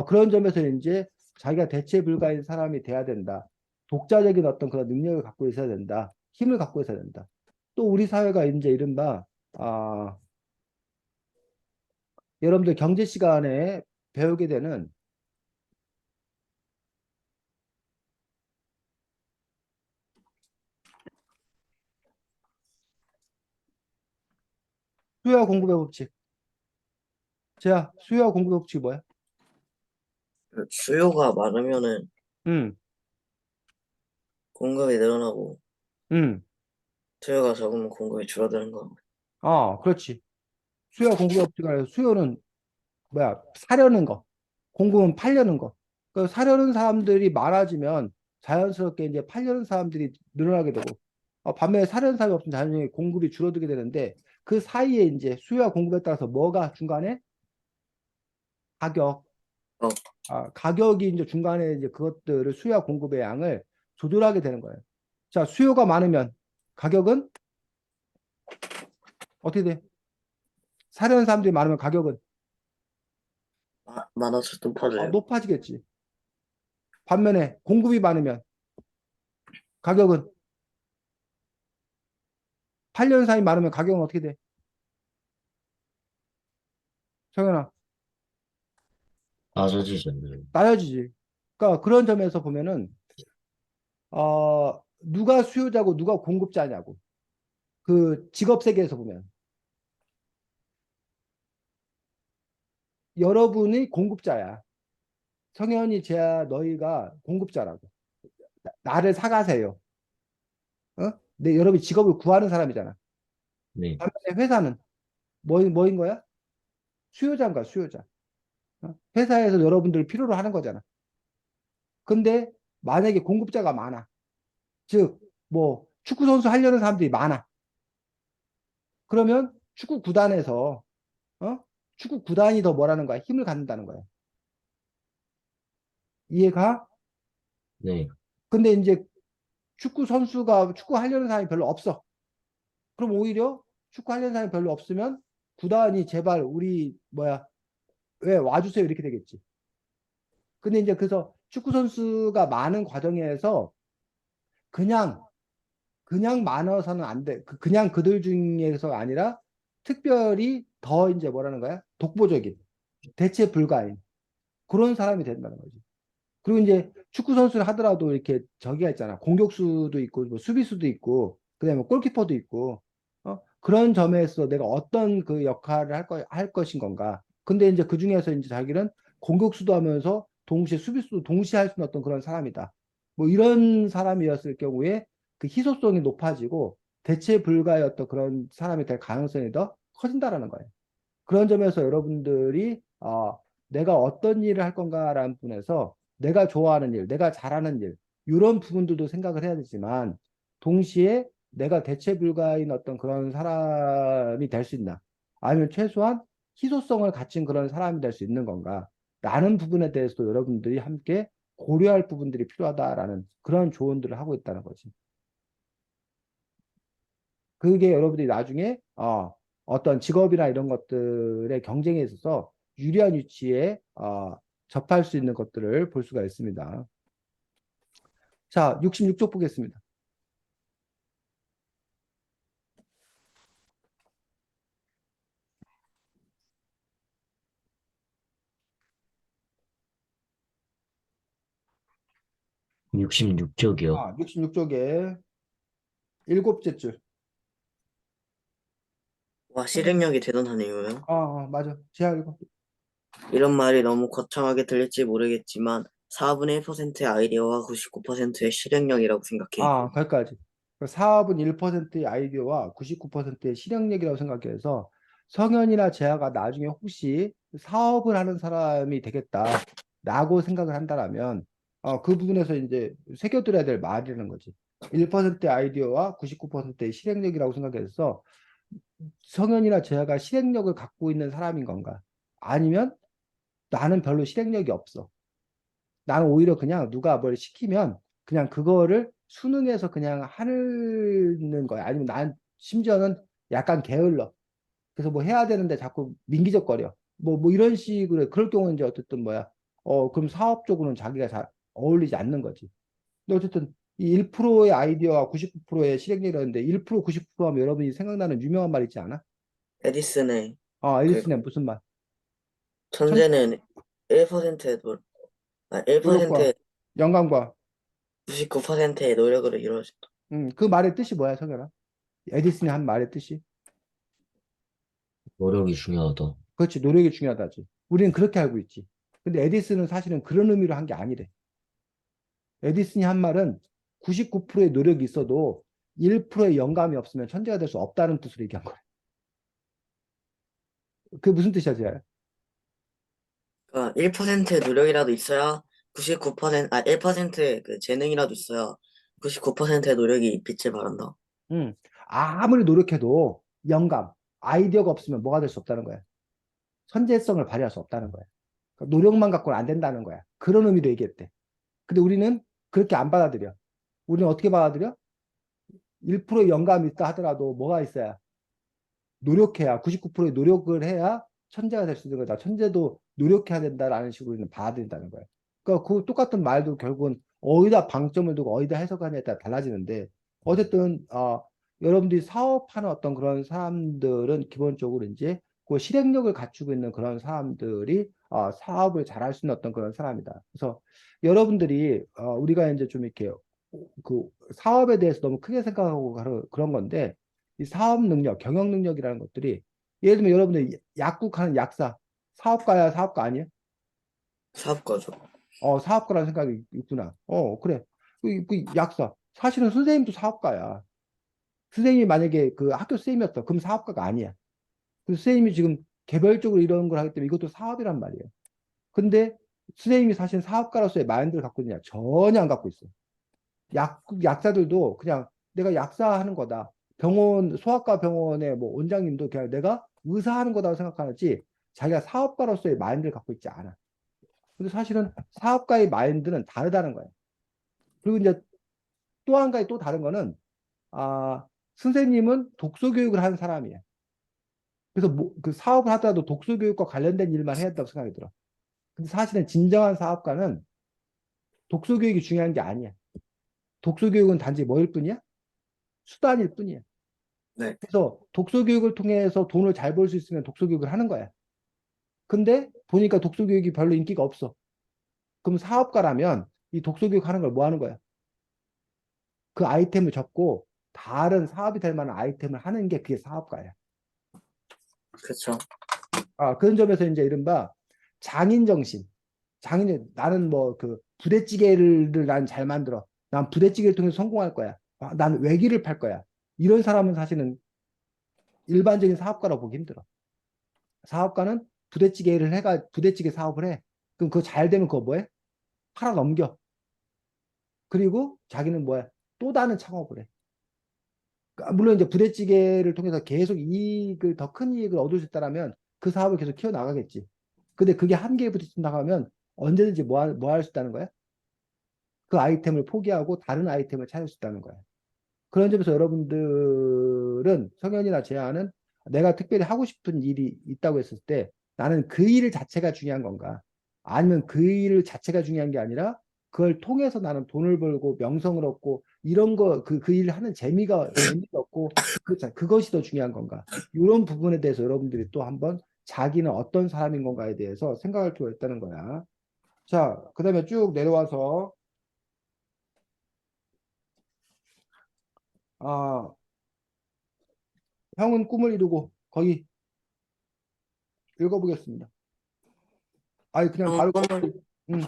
그런 점에서 이제 자기가 대체 불가인 사람이 돼야 된다. 독자적인 어떤 그런 능력을 갖고 있어야 된다. 힘을 갖고 있어야 된다. 또 우리 사회가 이제 이른바 아, 여러분들 경제 시간에 배우게 되는 수요와 공급의 법칙. 자, 수요와 공급의 법칙이 뭐야? 수요가 많으면은 음, 공급이 늘어나고 음. 수요가 적으면 공급이 줄어드는 거. 그렇지. 수요와 공급의 법칙 안에서 수요는 뭐야? 사려는 거. 공급은 팔려는 거. 그 사려는 사람들이 많아지면 자연스럽게 이제 팔려는 사람들이 늘어나게 되고, 반면에 사려는 사람이 없으면 자연히 공급이 줄어들게 되는데, 그 사이에 이제 수요와 공급에 따라서 뭐가 중간에 가격, 어, 가격이 이제 중간에 이제 그것들을 수요와 공급의 양을 조절하게 되는 거예요. 자, 수요가 많으면 가격은 어떻게 돼? 사려는 사람들이 많으면 가격은 많아서 높아져요. 높아지겠지. 반면에 공급이 많으면 가격은 팔려는 사람이 많으면 가격은 어떻게 돼? 정현아, 낮아지지 않나요? 낮아지지. 그러니까 그런 점에서 보면은 누가 수요자고 누가 공급자냐고. 그 직업 세계에서 보면 여러분이 공급자야. 성현이 제야 너희가 공급자라고. 나를 사가세요. 근데 여러분이 직업을 구하는 사람이잖아. 네, 반면에 회사는 뭐인 거야? 수요자인가 수요자. 회사에서 여러분들 필요로 하는 거잖아. 근데 만약에 공급자가 많아. 즉, 뭐 축구 선수 하려는 사람들이 많아. 그러면 축구 구단에서 축구 구단이 더 뭐라는 거야? 힘을 갖는다는 거야. 이해가? 네, 근데 이제 축구 선수가 축구 하려는 사람이 별로 없어. 그럼 오히려 축구 하려는 사람이 별로 없으면 구단이 제발 우리 뭐야 왜 와주세요 이렇게 되겠지. 근데 이제 그래서 축구 선수가 많은 과정에서 그냥 많아서는 안 돼. 그냥 그들 중에서 아니라 특별히 더 이제 뭐라는 거야? 독보적인 대체 불가인 그런 사람이 된다는 거지. 그리고 이제 축구 선수를 하더라도 이렇게 저기가 있잖아. 공격수도 있고 뭐 수비수도 있고 그다음에 골키퍼도 있고 그런 점에서 내가 어떤 그 역할을 할 것인 건가. 근데 이제 그 중에서 이제 자기는 공격수도 하면서 동시에 수비수도 동시에 할 수 있는 어떤 그런 사람이다. 뭐 이런 사람이었을 경우에 그 희소성이 높아지고 대체 불가의 어떤 그런 사람이 될 가능성이 더 커진다라는 거예요. 그런 점에서 여러분들이 내가 어떤 일을 할 건가라는 부분에서 내가 좋아하는 일, 내가 잘하는 일, 이런 부분들도 생각을 해야 되지만 동시에 내가 대체 불가인 어떤 그런 사람이 될 수 있나? 아니면 최소한 희소성을 갖춘 그런 사람이 될 수 있는 건가? 라는 부분에 대해서도 여러분들이 함께 고려할 부분들이 필요하다라는 그런 조언들을 하고 있다는 거지. 그게 여러분들이 나중에 어떤 직업이나 이런 것들의 경쟁에 있어서 유리한 위치에 접할 수 있는 것들을 볼 수가 있습니다. 자, 66쪽 보겠습니다. 육 66쪽이요. 66쪽에 일곱째 줄. 와, 실행력이 대단하네요. 맞아. 제가 읽어. 이런 말이 너무 거창하게 들릴지 모르겠지만 4분의 1%의 아이디어와 99%의 실행력이라고 생각해. 거기까지. 사업은 1%의 아이디어와 99%의 실행력이라고 생각해서 성현이나 재하가 나중에 혹시 사업을 하는 사람이 되겠다라고 생각을 한다라면 그 부분에서 이제 새겨들어야 될 말이라는 거지. 1%의 아이디어와 99%의 실행력이라고 생각해서 성현이나 재하가 실행력을 갖고 있는 사람인 건가? 아니면 나는 별로 실행력이 없어. 나는 오히려 그냥 누가 뭘 시키면 그냥 그거를 수능해서 그냥 하는 거야. 아니면 난 심지어는 약간 게을러. 그래서 뭐 해야 되는데 자꾸 민기적거려. 뭐 이런 식으로 그럴 경우는 이제 어쨌든 뭐야. 그럼 사업적으로는 자기가 잘 어울리지 않는 거지. 근데 어쨌든 이 1%의 아이디어와 99%의 실행력이라는데 1% 99% 하면 여러분이 생각나는 유명한 말 있지 않아? 에디슨의 그 에디슨의 무슨 말? 천, 천재는 1%의 1%의 노력과 영감과 99%의 노력으로 이루어진다. 그 말의 뜻이 뭐야, 성현아? 에디슨이 한 말의 뜻이? 노력이 중요하다. 그렇지, 노력이 중요하다지. 우리는 그렇게 알고 있지. 근데 에디슨은 사실은 그런 의미로 한 게 아니래. 에디슨이 한 말은 99%의 노력이 있어도 1%의 영감이 없으면 천재가 될 수 없다는 뜻으로 얘기한 거야. 그게 무슨 뜻이야, 쟤? 그러니까 1%의 노력이라도 있어야 1%의 그 재능이라도 있어야 99%의 노력이 빛을 발한다. 음, 아무리 노력해도 영감, 아이디어가 없으면 뭐가 될 수 없다는 거야. 선재성을 발휘할 수 없다는 거야. 그러니까 노력만 갖고는 안 된다는 거야. 그런 의미로 얘기했대. 근데 우리는 그렇게 안 받아들여. 우리는 어떻게 받아들여? 1%의 영감이 있다 하더라도 뭐가 있어야? 노력해야 99%의 노력을 해야 천재가 될 수 있는 거다. 천재도 노력해야 된다라는 식으로 우리는 받아들인다는 거예요. 그러니까 그 똑같은 말도 결국은 어디다 방점을 두고 어디다 해석하냐에 따라 달라지는데 어쨌든 여러분들이 사업하는 어떤 그런 사람들은 기본적으로 이제 그 실행력을 갖추고 있는 그런 사람들이 사업을 잘할 수 있는 어떤 그런 사람이다. 그래서 여러분들이 우리가 이제 좀 이렇게 그 사업에 대해서 너무 크게 생각하고 그런 건데 이 사업 능력, 경영 능력이라는 것들이 예를 들면 여러분들 약국하는 약사, 사업가야, 사업가 아니에요? 사업가죠. 사업가라는 생각이 있구나. 그래. 그 약사. 사실은 선생님도 사업가야. 선생님이 만약에 그 학교 선생님이었어. 그럼 사업가가 아니야. 그 선생님이 지금 개별적으로 이런 걸 하기 때문에 이것도 사업이란 말이에요. 근데 선생님이 사실 사업가로서의 마인드를 갖고 있느냐? 전혀 안 갖고 있어. 약사들도 그냥 내가 약사하는 거다. 소아과 병원의 뭐 원장님도 그냥 내가 의사하는 거다고 생각하지 자기가 사업가로서의 마인드를 갖고 있지 않아. 근데 사실은 사업가의 마인드는 다르다는 거예요. 그리고 이제 또 한 가지 또 다른 거는, 선생님은 독서 교육을 하는 사람이에요. 그래서 그 사업을 하더라도 독서 교육과 관련된 일만 해야 된다고 생각이 들어. 근데 사실은 진정한 사업가는 독서 교육이 중요한 게 아니야. 독서 교육은 단지 뭐일 뿐이야? 수단일 뿐이야. 네. 그래서 독서 교육을 통해서 돈을 잘 벌 수 있으면 독서 교육을 하는 거야. 근데 보니까 독서 교육이 별로 인기가 없어. 그럼 사업가라면 이 독서 교육 하는 걸 뭐 하는 거야? 그 아이템을 접고 다른 사업이 될 만한 아이템을 하는 게 그게 사업가야. 그렇죠. 그런 점에서 이제 이른바 장인 정신. 나는 뭐 그 부대찌개를 난 잘 만들어. 난 부대찌개를 통해서 성공할 거야. 난 외기를 팔 거야. 이런 사람은 사실은 일반적인 사업가라고 보기 힘들어. 사업가는 부대찌개 사업을 해. 그럼 그거 잘 되면 그거 뭐해? 팔아 넘겨. 그리고 자기는 뭐야? 또 다른 창업을 해. 그러니까 물론 이제 부대찌개를 통해서 계속 더 큰 이익을 얻을 수 있다면 그 사업을 계속 키워나가겠지. 근데 그게 한계에 부딪힌다고 면 언제든지 뭐 할 수 있다는 거야? 그 아이템을 포기하고 다른 아이템을 찾을 수 있다는 거야. 그런 점에서 여러분들은 성현이나 재하는 내가 특별히 하고 싶은 일이 있다고 했을 때 나는 그 일 자체가 중요한 건가? 아니면 그 일 자체가 중요한 게 아니라 그걸 통해서 나는 돈을 벌고 명성을 얻고 이런 그 일을 하는 재미가 없고 그것이 더 중요한 건가? 이런 부분에 대해서 여러분들이 또 한번 자기는 어떤 사람인 건가에 대해서 생각할 필요가 있다는 거야. 자, 그 다음에 쭉 내려와서 아, 형은 꿈을 이루고 거기 읽어보겠습니다. 아니 그냥 형은 바로 꿈을 음,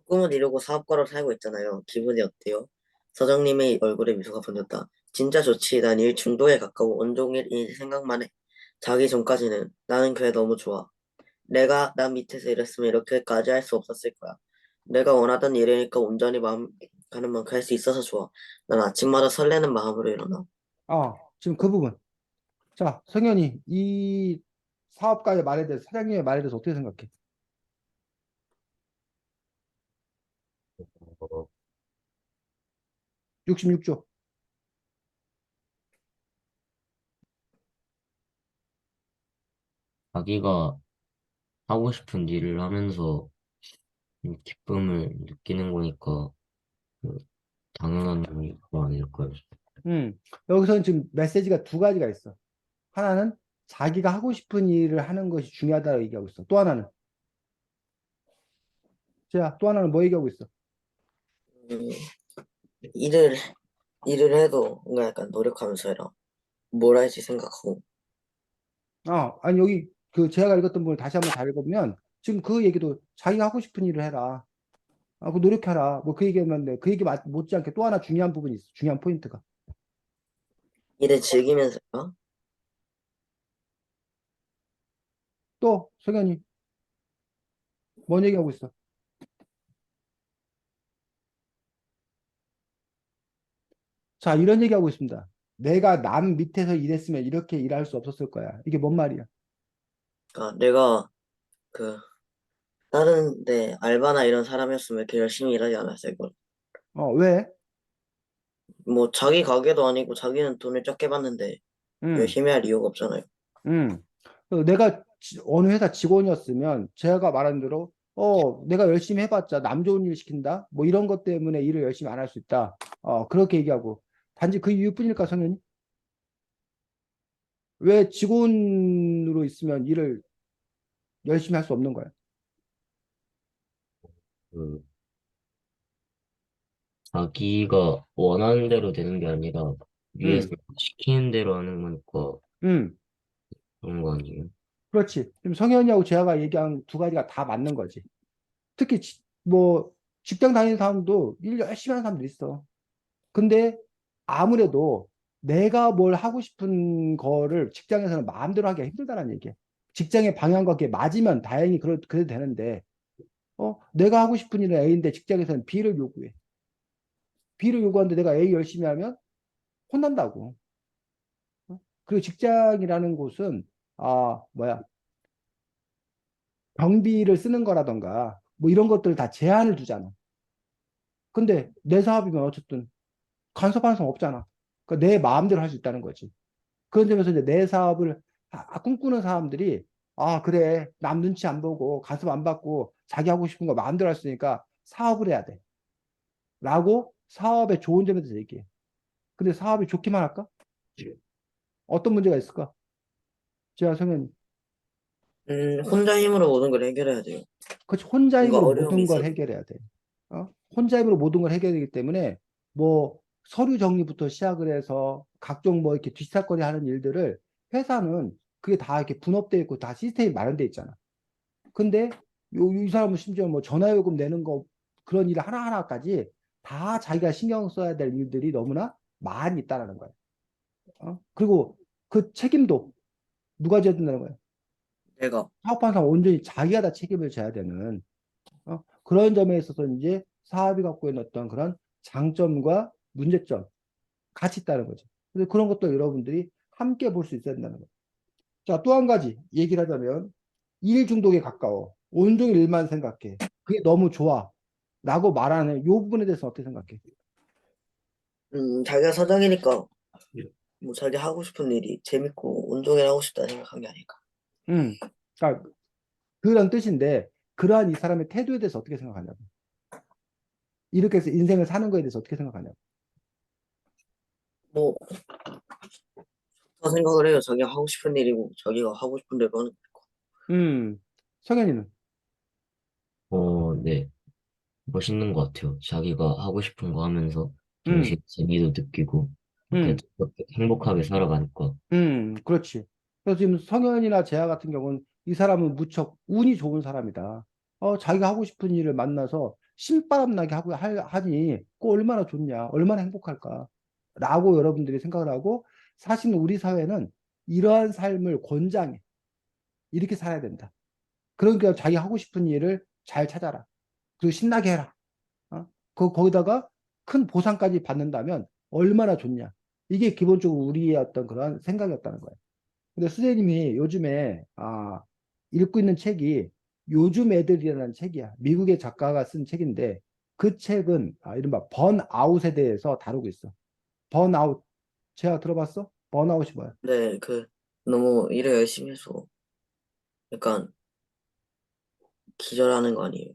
꿈을 이루고 사업가로 살고 있잖아요. 기분이 어때요? 서정님의 얼굴에 미소가 번졌다. 진짜 좋지. 난 일 중독에 가까워. 온종일 일 생각만 해. 자기 전까지는 나는 그게 너무 좋아. 내가 남 밑에서 일했으면 이렇게까지 할 수 없었을 거야. 내가 원하던 일이니까 온전히 마음 가는 만큼 할 수 있어서 좋아. 난 아침마다 설레는 마음으로 일어나. 지금 그 부분. 자, 성현이 이 사업가의 말에 대해서, 사장님의 말에 대해서 어떻게 생각해? 어, 66조. 자기가 하고 싶은 일을 하면서 기쁨을 느끼는 거니까 그 당연한 거 아닐까요? 여기서는 지금 메시지가 두 가지가 있어. 하나는 자기가 하고 싶은 일을 하는 것이 중요하다고 얘기하고 있어. 또 하나는, 또 하나는 뭐 얘기하고 있어? 음, 일을, 일을 해도 뭔가 약간 노력하면서 해라. 뭘 할지 생각하고. 아니, 여기 그 제가 읽었던 부분을 다시 한번 잘 읽어보면 지금 그 얘기도 자기가 하고 싶은 일을 해라. 그 노력해라. 뭐 그 얘기했는데 그 얘기 못지않게 또 하나 중요한 부분이 있어. 중요한 포인트가. 일을 즐기면서 해라. 또, 석연이, 뭔 얘기하고 있어? 자, 이런 얘기하고 있습니다. 내가 남 밑에서 일했으면 이렇게 일할 수 없었을 거야. 이게 뭔 말이야? 그러니까 내가 그 다른 데 알바나 이런 사람이었으면 이렇게 열심히 일하지 않았을 걸. 왜? 뭐 자기 가게도 아니고 자기는 돈을 적게 받는데 음, 열심히 할 이유가 없잖아요. 음. 내가 어느 회사 직원이었으면 제가 말한 대로 내가 열심히 해봤자 남 좋은 일 시킨다? 뭐 이런 것 때문에 일을 열심히 안 할 수 있다. 그렇게 얘기하고 단지 그 이유뿐일까, 성현이? 왜 직원으로 있으면 일을 열심히 할 수 없는 거야? 그 자기가 원하는 대로 되는 게 아니라 위에서 음, 시키는 대로 하는 거니까 음. 그런 거 아니에요? 그렇지. 지금 성현이하고 제가 얘기한 두 가지가 다 맞는 거지. 특히 뭐 직장 다니는 사람도 일 열심히 하는 사람도 있어. 근데 아무래도 내가 뭘 하고 싶은 거를 직장에서는 마음대로 하기가 힘들다는 얘기야. 직장의 방향과 그게 맞으면 다행히 그래도 되는데, 내가 하고 싶은 일은 A인데 직장에서는 B를 요구해. B를 요구하는데 내가 A 열심히 하면 혼난다고. 그리고 직장이라는 곳은, 뭐야, 경비를 쓰는 거라던가, 뭐 이런 것들 다 제한을 두잖아. 근데 내 사업이면 어쨌든 간섭하는 사람 없잖아. 그러니까 내 마음대로 할 수 있다는 거지. 그런 점에서 이제 내 사업을 꿈꾸는 사람들이 그래 남 눈치 안 보고 간섭 안 받고 자기 하고 싶은 거 마음대로 할 수 있으니까 사업을 해야 돼 라고 사업의 좋은 점에 대해서 얘기해. 근데 사업이 좋기만 할까? 어떤 문제가 있을까? 제가 성현 혼자 힘으로 모든 걸 해결해야 돼요. 그렇지 혼자 뭔가 힘으로 어려움이 모든 걸 있어도. 해결해야 돼. 혼자 힘으로 모든 걸 해결되기 때문에 뭐 서류 정리부터 시작을 해서 각종 뭐 이렇게 뒤싹거리 하는 일들을 회사는 그게 다 이렇게 분업돼 있고 다 시스템이 마련돼 있잖아. 근데 이 사람은 심지어 뭐 전화요금 내는 거 그런 일 하나하나까지 다 자기가 신경 써야 될 일들이 너무나 많이 있다라는 거야. 그리고 그 책임도 누가 져야 된다는 거야. 내가 사업하는 사람 온전히 자기가 다 책임을 져야 되는 그런 점에 있어서 이제 사업이 갖고 있는 어떤 그런 장점과 문제점 같이 있다는 거죠. 그래서 그런 것도 여러분들이 함께 볼 수 있어야 된다는 거죠. 자, 또 한 가지 얘기를 하자면 일 중독에 가까워. 온종일 일만 생각해. 그게 너무 좋아. 라고 말하는 이 부분에 대해서 어떻게 생각해? 자기가 사장이니까 뭐 자기 하고 싶은 일이 재밌고 온종일 하고 싶다 생각한 게 아닐까. 음, 그러니까 그런 뜻인데 그러한 이 사람의 태도에 대해서 어떻게 생각하냐고. 이렇게 해서 인생을 사는 거에 대해서 어떻게 생각하냐고. 뭐 더 생각을 해요. 자기가 하고 싶은 일이고 자기가 하고 싶은 대로 하는 거. 음, 성현이는? 네. 멋있는 것 같아요. 자기가 하고 싶은 거 하면서 동시에 음, 재미도 느끼고 그렇게 음. 행복하게 살아가니까. 그렇지. 그래서 지금 성현이나 재하 같은 경우는 이 사람은 무척 운이 좋은 사람이다. 자기가 하고 싶은 일을 만나서 신바람 나게 하니 그거 얼마나 좋냐, 얼마나 행복할까 라고 여러분들이 생각을 하고, 사실은 우리 사회는 이러한 삶을 권장해. 이렇게 살아야 된다. 그러니까 자기 하고 싶은 일을 잘 찾아라. 그리고 신나게 해라. 어? 거기다가 큰 보상까지 받는다면 얼마나 좋냐. 이게 기본적으로 우리의 어떤 그런 생각이었다는 거예요. 근데 선생님이 요즘에 읽고 있는 책이 요즘 애들이라는 책이야. 미국의 작가가 쓴 책인데 그 책은 이른바 번아웃에 대해서 다루고 있어. 번아웃. 제가 들어봤어? 번아웃이 뭐야? 네, 너무 일을 열심히 해서 약간 기절하는 거 아니에요?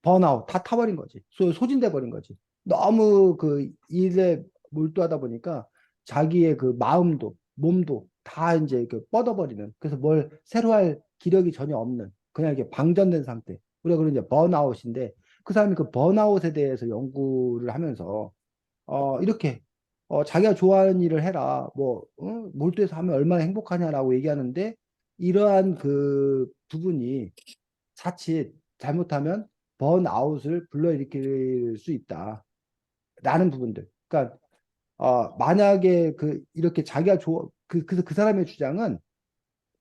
번아웃. 다 타버린 거지. 소진돼 버린 거지. 너무 그 일에 몰두하다 보니까 자기의 그 마음도, 몸도 다 이제 그 뻗어버리는. 그래서 뭘 새로 할 기력이 전혀 없는. 그냥 이렇게 방전된 상태. 우리가 그런 이제 번아웃인데 그 사람이 그 번아웃에 대해서 연구를 하면서 이렇게 자기가 좋아하는 일을 해라. 뭐 몰두해서 하면 얼마나 행복하냐라고 얘기하는데 이러한 그 부분이 자칫 잘못하면 번아웃을 불러일으킬 수 있다라는 부분들. 그러니까 만약에 이렇게 자기가 그래서 그 사람의 주장은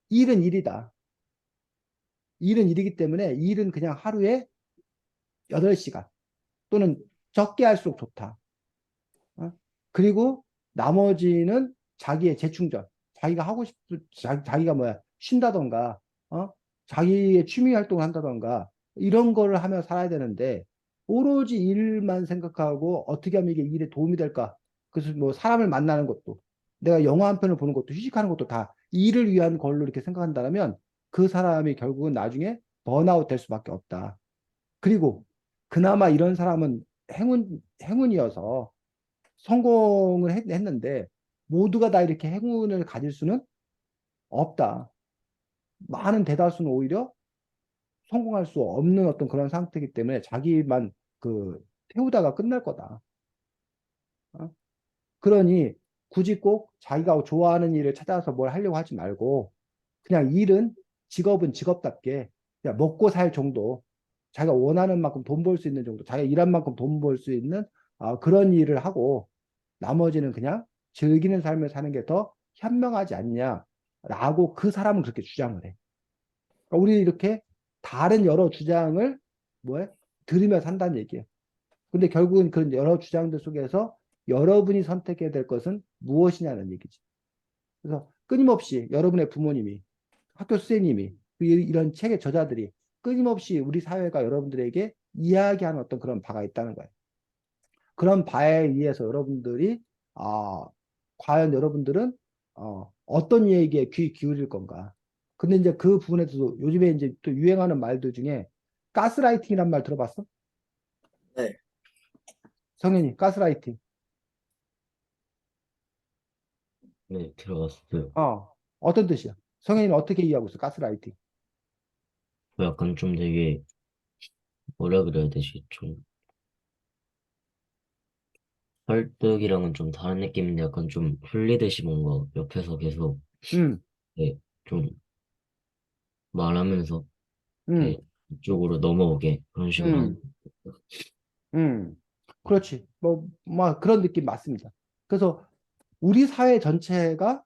일은 일이다. 일은 일이기 때문에 일은 그냥 하루에 8시간 또는 적게 할수록 좋다. 어? 그리고 나머지는 자기의 재충전, 자기가 하고 싶은, 자기가 뭐야, 쉰다던가, 어? 자기의 취미 활동을 한다던가, 이런 거를 하며 살아야 되는데, 오로지 일만 생각하고 어떻게 하면 이게 일에 도움이 될까? 그래서 뭐 사람을 만나는 것도, 내가 영화 한 편을 보는 것도, 휴식하는 것도 다 일을 위한 걸로 이렇게 생각한다면, 그 사람이 결국은 나중에 번아웃 될 수밖에 없다. 그리고 그나마 이런 사람은 행운이어서 성공을 했는데 모두가 다 이렇게 행운을 가질 수는 없다. 많은 대다수는 오히려 성공할 수 없는 어떤 그런 상태이기 때문에 자기만 태우다가 끝날 거다. 어? 그러니 굳이 꼭 자기가 좋아하는 일을 찾아서 뭘 하려고 하지 말고 그냥 직업은 직업답게 그냥 먹고 살 정도, 자기가 원하는 만큼 돈 벌 수 있는 정도, 자기가 일한 만큼 돈 벌 수 있는 그런 일을 하고 나머지는 그냥 즐기는 삶을 사는 게 더 현명하지 않냐라고 그 사람은 그렇게 주장을 해. 그러니까 우리 이렇게 다른 여러 주장을 뭐해? 들으며 산다는 얘기예요. 근데 결국은 그런 여러 주장들 속에서 여러분이 선택해야 될 것은 무엇이냐는 얘기지. 그래서 끊임없이 여러분의 부모님이, 학교 선생님이, 이런 책의 저자들이 끊임없이 우리 사회가 여러분들에게 이야기하는 어떤 그런 바가 있다는 거예요. 그런 바에 의해서 여러분들이 과연 여러분들은 어떤 얘기에 귀 기울일 건가? 근데 이제 그 부분에서도 요즘에 이제 또 유행하는 말들 중에 가스라이팅이란 말 들어봤어? 네, 성현이 가스라이팅. 네, 들어갔어요. 어떤 뜻이야? 성현이는 어떻게 이해하고 있어? 가스라이팅. 약간 좀 되게, 뭐라 그래야 되지? 좀, 설득이랑은 좀 다른 느낌인데 약간 좀 흘리듯이 뭔가 옆에서 계속, 음, 네, 좀 말하면서, 음, 이렇게 이쪽으로 넘어오게 그런 식으로 하는. 음, 그렇지. 뭐 그런 느낌 맞습니다. 그래서 우리 사회 전체가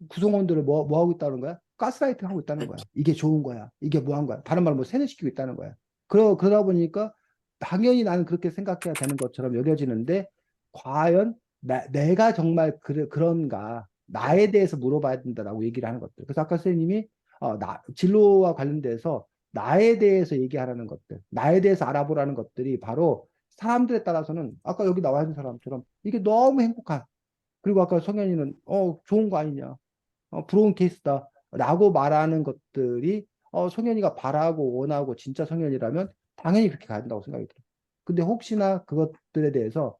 구성원들을 뭐 하고 있다는 거야? 가스라이팅 하고 있다는 거야. 이게 좋은 거야. 이게 뭐 한 거야. 다른 말로 뭐 세뇌시키고 있다는 거야. 그러다 보니까 당연히 나는 그렇게 생각해야 되는 것처럼 여겨지는데 과연 내가 정말 그런가? 나에 대해서 물어봐야 된다라고 얘기를 하는 것들. 그래서 아까 선생님이 진로와 관련돼서 나에 대해서 얘기하라는 것들, 나에 대해서 알아보라는 것들이 바로 사람들에 따라서는 아까 여기 나와 있는 사람처럼 이게 너무 행복한, 그리고 아까 성현이는 좋은 거 아니냐, 부러운 케이스다 라고 말하는 것들이 성현이가 바라고 원하고 진짜 성현이라면 당연히 그렇게 가야 된다고 생각이 들어요. 근데 혹시나 그것들에 대해서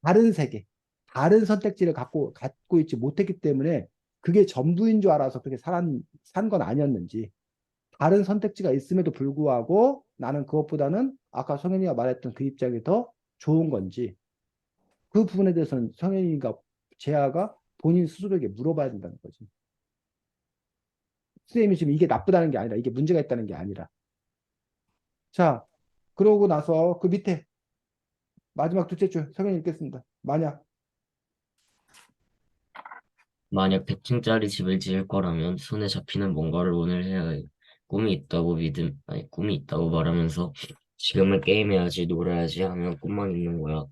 다른 세계, 다른 선택지를 갖고 있지 못했기 때문에 그게 전부인 줄 알아서 그렇게 산 건 아니었는지, 다른 선택지가 있음에도 불구하고 나는 그것보다는 아까 성현이가 말했던 그 입장이 더 좋은 건지, 그 부분에 대해서는 성현이가, 재하가 본인 스스로에게 물어봐야 된다는 거지. 선생님이 지금 이게 나쁘다는 게 아니라, 이게 문제가 있다는 게 아니라. 자, 그러고 나서 그 밑에 마지막 둘째 줄 성현이 읽겠습니다. 만약 100층짜리 집을 지을 거라면 손에 잡히는 뭔가를 오늘 해야 해. 꿈이 있다고 말하면서 지금은 게임해야지, 놀아야지 하면 꿈만 있는 거야.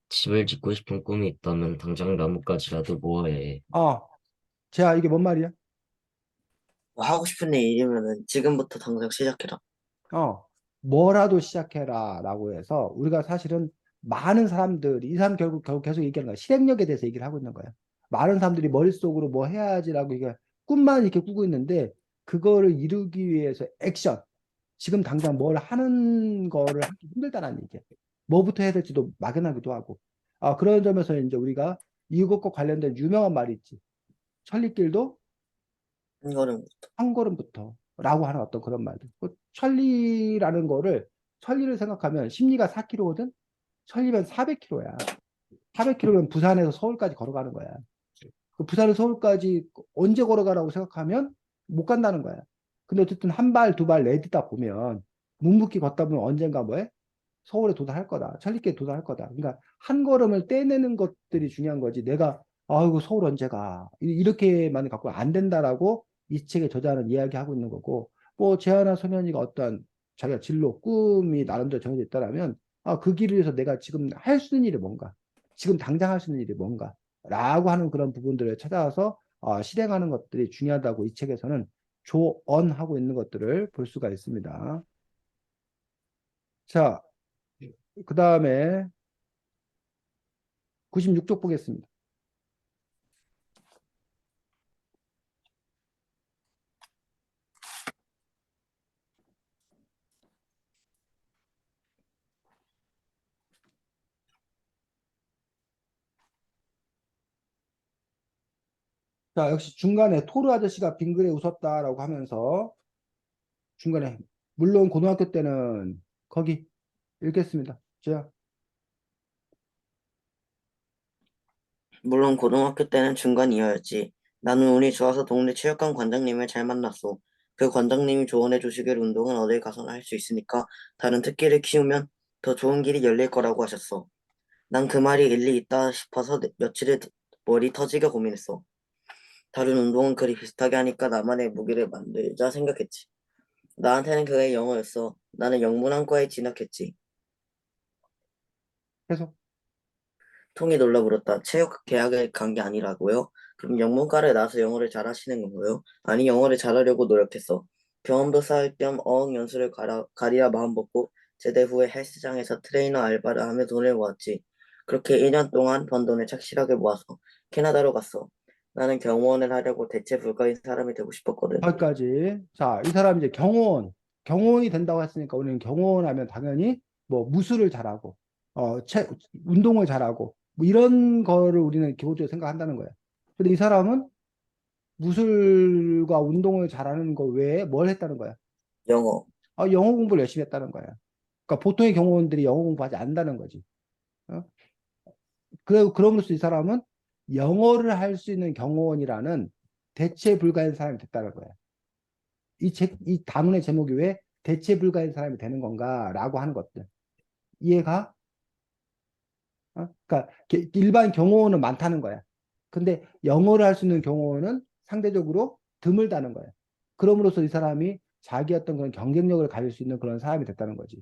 집을 짓고 싶은 꿈이 있다면 당장 나뭇가지라도 모아야 해. 자, 이게 뭔 말이야? 뭐 하고 싶은 일이면은 지금부터 당장 시작해라. 어, 뭐라도 시작해라 라고 해서 우리가 사실은 많은 사람들이 이 사람 결국 계속 얘기하는 거야. 실행력에 대해서 얘기를 하고 있는 거야. 많은 사람들이 머릿속으로 뭐 해야지라고 이게 꿈만 이렇게 꾸고 있는데 그거를 이루기 위해서 액션. 지금 당장 뭘 하는 거를 하기 힘들다는 얘기야. 뭐부터 해야 될지도 막연하기도 하고. 그런 점에서 이제 우리가 이것과 관련된 유명한 말이 있지. 천리길도 한 걸음. 한 걸음부터 라고 하는 어떤 그런 말들. 천리라는 거를 천리를 생각하면 심리가 4km거든. 천리면 400km야. 400km면 부산에서 서울까지 걸어가는 거야. 그 부산에서 서울까지 언제 걸어가라고 생각하면 못 간다는 거야. 근데 어쨌든 한 발, 두 발 내딛다 보면 묵묵히 걷다 보면 언젠가 뭐해? 서울에 도달할 거다. 천리길에 도달할 거다. 그러니까 한 걸음을 떼내는 것들이 중요한 거지. 내가 아이고 서울 언제 가? 이렇게만 갖고 안 된다라고 이 책에 저자는 이야기하고 있는 거고 뭐 재하나 소년이가 어떤 자기가 진로, 꿈이 나름대로 정해져 있다라면 그 길을 위해서 내가 지금 할 수 있는 일이 뭔가? 지금 당장 할 수 있는 일이 뭔가? 라고 하는 그런 부분들을 찾아서 실행하는 것들이 중요하다고 이 책에서는 조언하고 있는 것들을 볼 수가 있습니다. 자, 그 다음에 96쪽 보겠습니다. 자, 역시 중간에 토르 아저씨가 빙그레 웃었다라고 하면서 중간에 물론 고등학교 때는 거기 읽겠습니다. 자, 물론 고등학교 때는 중간이어야지. 나는 운이 좋아서 동네 체육관 관장님을 잘 만났어. 그 관장님이 조언해 주시길 운동은 어딜 가서나 할 수 있으니까 다른 특기를 키우면 더 좋은 길이 열릴 거라고 하셨어. 난 그 말이 일리 있다 싶어서 며칠을 머리 터지게 고민했어. 다른 운동은 그리 비슷하게 하니까 나만의 무기를 만들자 생각했지. 나한테는 그게 영어였어. 나는 영문학과에 진학했지. 계속. 통이 놀라 물었다. 체육 계약을 간 게 아니라고요? 그럼 영문과를 나와서 영어를 잘하시는 건가요? 아니, 영어를 잘하려고 노력했어. 경험도 쌓을 겸 어학 연수를 가리라 마음먹고 제대 후에 헬스장에서 트레이너 알바를 하며 돈을 모았지. 그렇게 1년 동안 번 돈을 착실하게 모아서 캐나다로 갔어. 나는 경호원을 하려고 대체 불가인 사람이 되고 싶었거든. 거기까지. 자, 이 사람 이제 경호원이 된다고 했으니까 우리는 경호원 하면 당연히 뭐 무술을 잘하고, 운동을 잘하고, 뭐 이런 거를 우리는 기본적으로 생각한다는 거야. 근데 이 사람은 무술과 운동을 잘하는 거 외에 뭘 했다는 거야? 영어. 영어 공부를 열심히 했다는 거야. 그러니까 보통의 경호원들이 영어 공부하지 않는다는 거지. 어? 그럼으로써 이 사람은 영어를 할 수 있는 경호원이라는 대체 불가인 사람이 됐다는 거야. 이 단문의 제목이 왜 대체 불가인 사람이 되는 건가라고 하는 것들. 이해가? 그러니까 일반 경호원은 많다는 거야. 근데 영어를 할 수 있는 경호원은 상대적으로 드물다는 거야. 그럼으로써 이 사람이 자기 어떤 그런 경쟁력을 가질 수 있는 그런 사람이 됐다는 거지.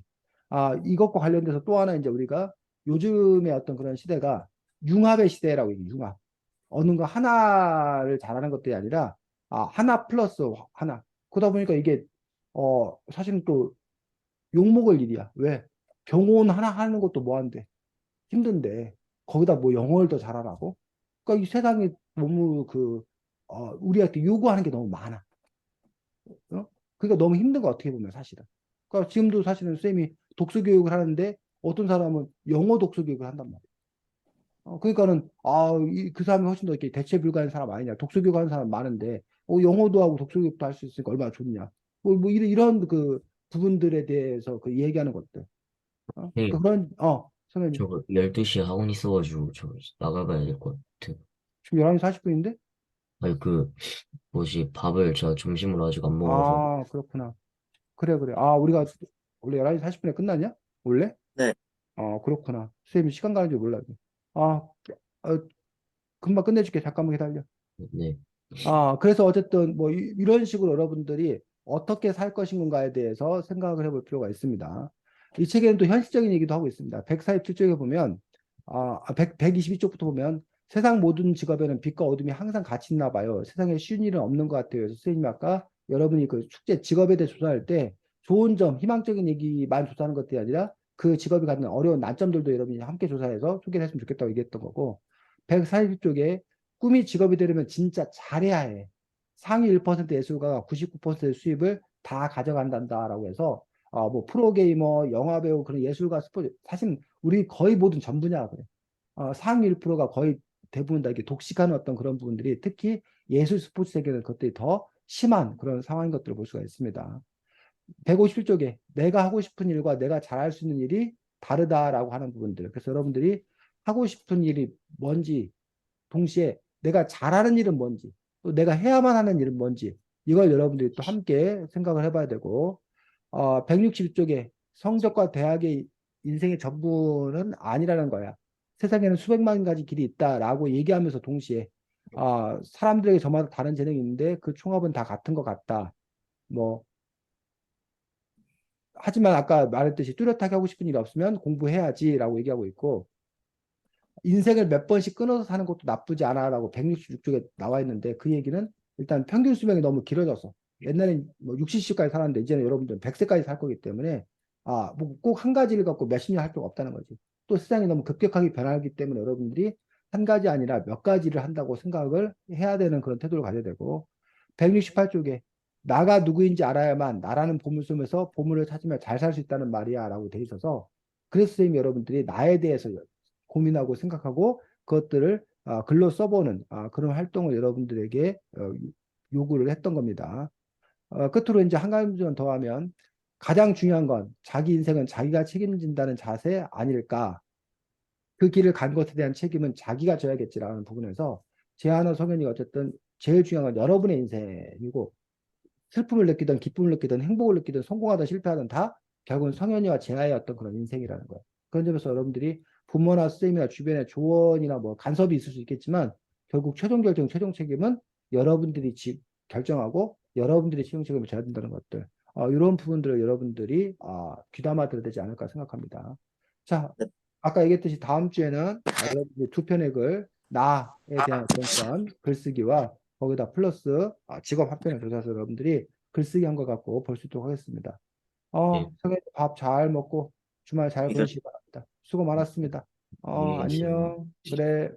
이것과 관련돼서 또 하나 이제 우리가 요즘의 어떤 그런 시대가 융합의 시대라고 얘기해, 융합. 어느 거 하나를 잘하는 것들이 아니라 하나 플러스 하나. 그러다 보니까 이게 사실은 또 욕먹을 일이야. 왜? 경호원 하나 하는 것도 뭐한데 힘든데 거기다 뭐 영어를 더 잘하라고? 그러니까 이 세상에 너무 우리한테 요구하는 게 너무 많아. 어? 그러니까 너무 힘든 거 어떻게 보면 사실은. 그러니까 지금도 사실은 쌤이 독서 교육을 하는데 어떤 사람은 영어 독서 교육을 한단 말이야. 그러니까는 그 사람이 훨씬 더 이렇게 대체 불가한 사람 아니냐. 독서 교육하는 사람 많은데 영어도 하고 독서 교육도 할 수 있으니까 얼마나 좋냐. 뭐 이런 그 부분들에 대해서 그 얘기하는 것들. 네, 그런 선생님 저거 12시에 학원 있어가지고 저 나가봐야 될 것 같아. 지금 11시 40분인데? 아니 뭐지, 밥을 제가 점심으로 아직 안 먹어서. 그렇구나. 그래. 우리가 원래 11시 40분에 끝나냐? 원래? 네. 그렇구나. 선생님 시간 가는 줄 몰랐네. 아, 어, 금방 끝내줄게. 잠깐만 기다려. 네, 그래서 어쨌든 뭐 런 식으로 여러분들이 어떻게 살 것인가에 대해서 생각을 해볼 필요가 있습니다. 이 책에는 또 현실적인 얘기도 하고 있습니다. 147쪽에 보면, 122쪽부터 보면 세상 모든 직업에는 빛과 어둠이 항상 같이 있나 봐요. 세상에 쉬운 일은 없는 것 같아요. 그래서 선생님이 아까 여러분이 그 숙제 직업에 대해 조사할 때 좋은 점, 희망적인 얘기만 조사하는 것이 아니라 그 직업이 갖는 어려운 난점들도 여러분이 함께 조사해서 소개를 했으면 좋겠다고 얘기했던 거고, 140쪽에 꿈이 직업이 되려면 진짜 잘해야 해. 상위 1% 예술가가 99%의 수입을 다 가져간단다라고 해서 뭐 프로게이머, 영화배우, 그런 예술가, 스포츠 사실 우리 거의 모든 전부냐 그래. 상위 1%가 거의 대부분 다 이렇게 독식하는 어떤 그런 부분들이 특히 예술 스포츠 세계는 그것들이 더 심한 그런 상황인 것들을 볼 수가 있습니다. 151쪽에 내가 하고 싶은 일과 내가 잘할 수 있는 일이 다르다라고 하는 부분들. 그래서 여러분들이 하고 싶은 일이 뭔지 동시에 내가 잘하는 일은 뭔지, 또 내가 해야만 하는 일은 뭔지, 이걸 여러분들이 또 함께 생각을 해봐야 되고, 162쪽에 성적과 대학의 인생의 전부는 아니라는 거야. 세상에는 수백만 가지 길이 있다라고 얘기하면서 동시에, 사람들에게 저마다 다른 재능이 있는데 그 총합은 다 같은 것 같다. 뭐, 하지만 아까 말했듯이 뚜렷하게 하고 싶은 일이 없으면 공부해야지라고 얘기하고 있고, 인생을 몇 번씩 끊어서 사는 것도 나쁘지 않아라고 166쪽에 나와 있는데 그 얘기는 일단 평균 수명이 너무 길어져서 옛날엔 뭐 60세까지 살았는데 이제는 여러분들은 100세까지 살 거기 때문에 뭐 꼭 한 가지를 갖고 몇십 년 할 필요가 없다는 거지. 또 세상이 너무 급격하게 변하기 때문에 여러분들이 한 가지 아니라 몇 가지를 한다고 생각을 해야 되는 그런 태도를 가져야 되고 168쪽에 나가 누구인지 알아야만 나라는 보물 속에서 보물을 찾으면 잘 살 수 있다는 말이야 라고 돼 있어서 그래서 선생님 여러분들이 나에 대해서 고민하고 생각하고 그것들을 글로 써보는 그런 활동을 여러분들에게 요구를 했던 겁니다. 끝으로 이제 한 가지만 더 하면 가장 중요한 건 자기 인생은 자기가 책임진다는 자세 아닐까. 그 길을 간 것에 대한 책임은 자기가 져야겠지라는 부분에서 제하나 성현이가 어쨌든 제일 중요한 건 여러분의 인생이고 슬픔을 느끼든 기쁨을 느끼든 행복을 느끼든 성공하든 실패하든 다 결국은 성현이와 재하의 어떤 그런 인생이라는 거예요. 그런 점에서 여러분들이 부모나 선생님이나 주변에 조언이나 뭐 간섭이 있을 수 있겠지만 결국 최종 결정, 최종 책임은 여러분들이 결정하고 여러분들이 최종 책임을 져야 된다는 것들. 이런 부분들을 여러분들이 귀담아 들어야 되지 않을까 생각합니다. 자, 네. 아까 얘기했듯이 다음 주에는 여러분들이 두 편의 글, 나에 대한 어떤 글쓰기와 거기다 플러스 직업 합변을 조사해서 여러분들이 글쓰기 한 것 갖고 볼 수 있도록 하겠습니다. 네, 성현이 밥 잘 먹고 주말 잘 이거 보내시기 바랍니다. 수고 많았습니다. 안녕히 가세요. 안녕. 그래.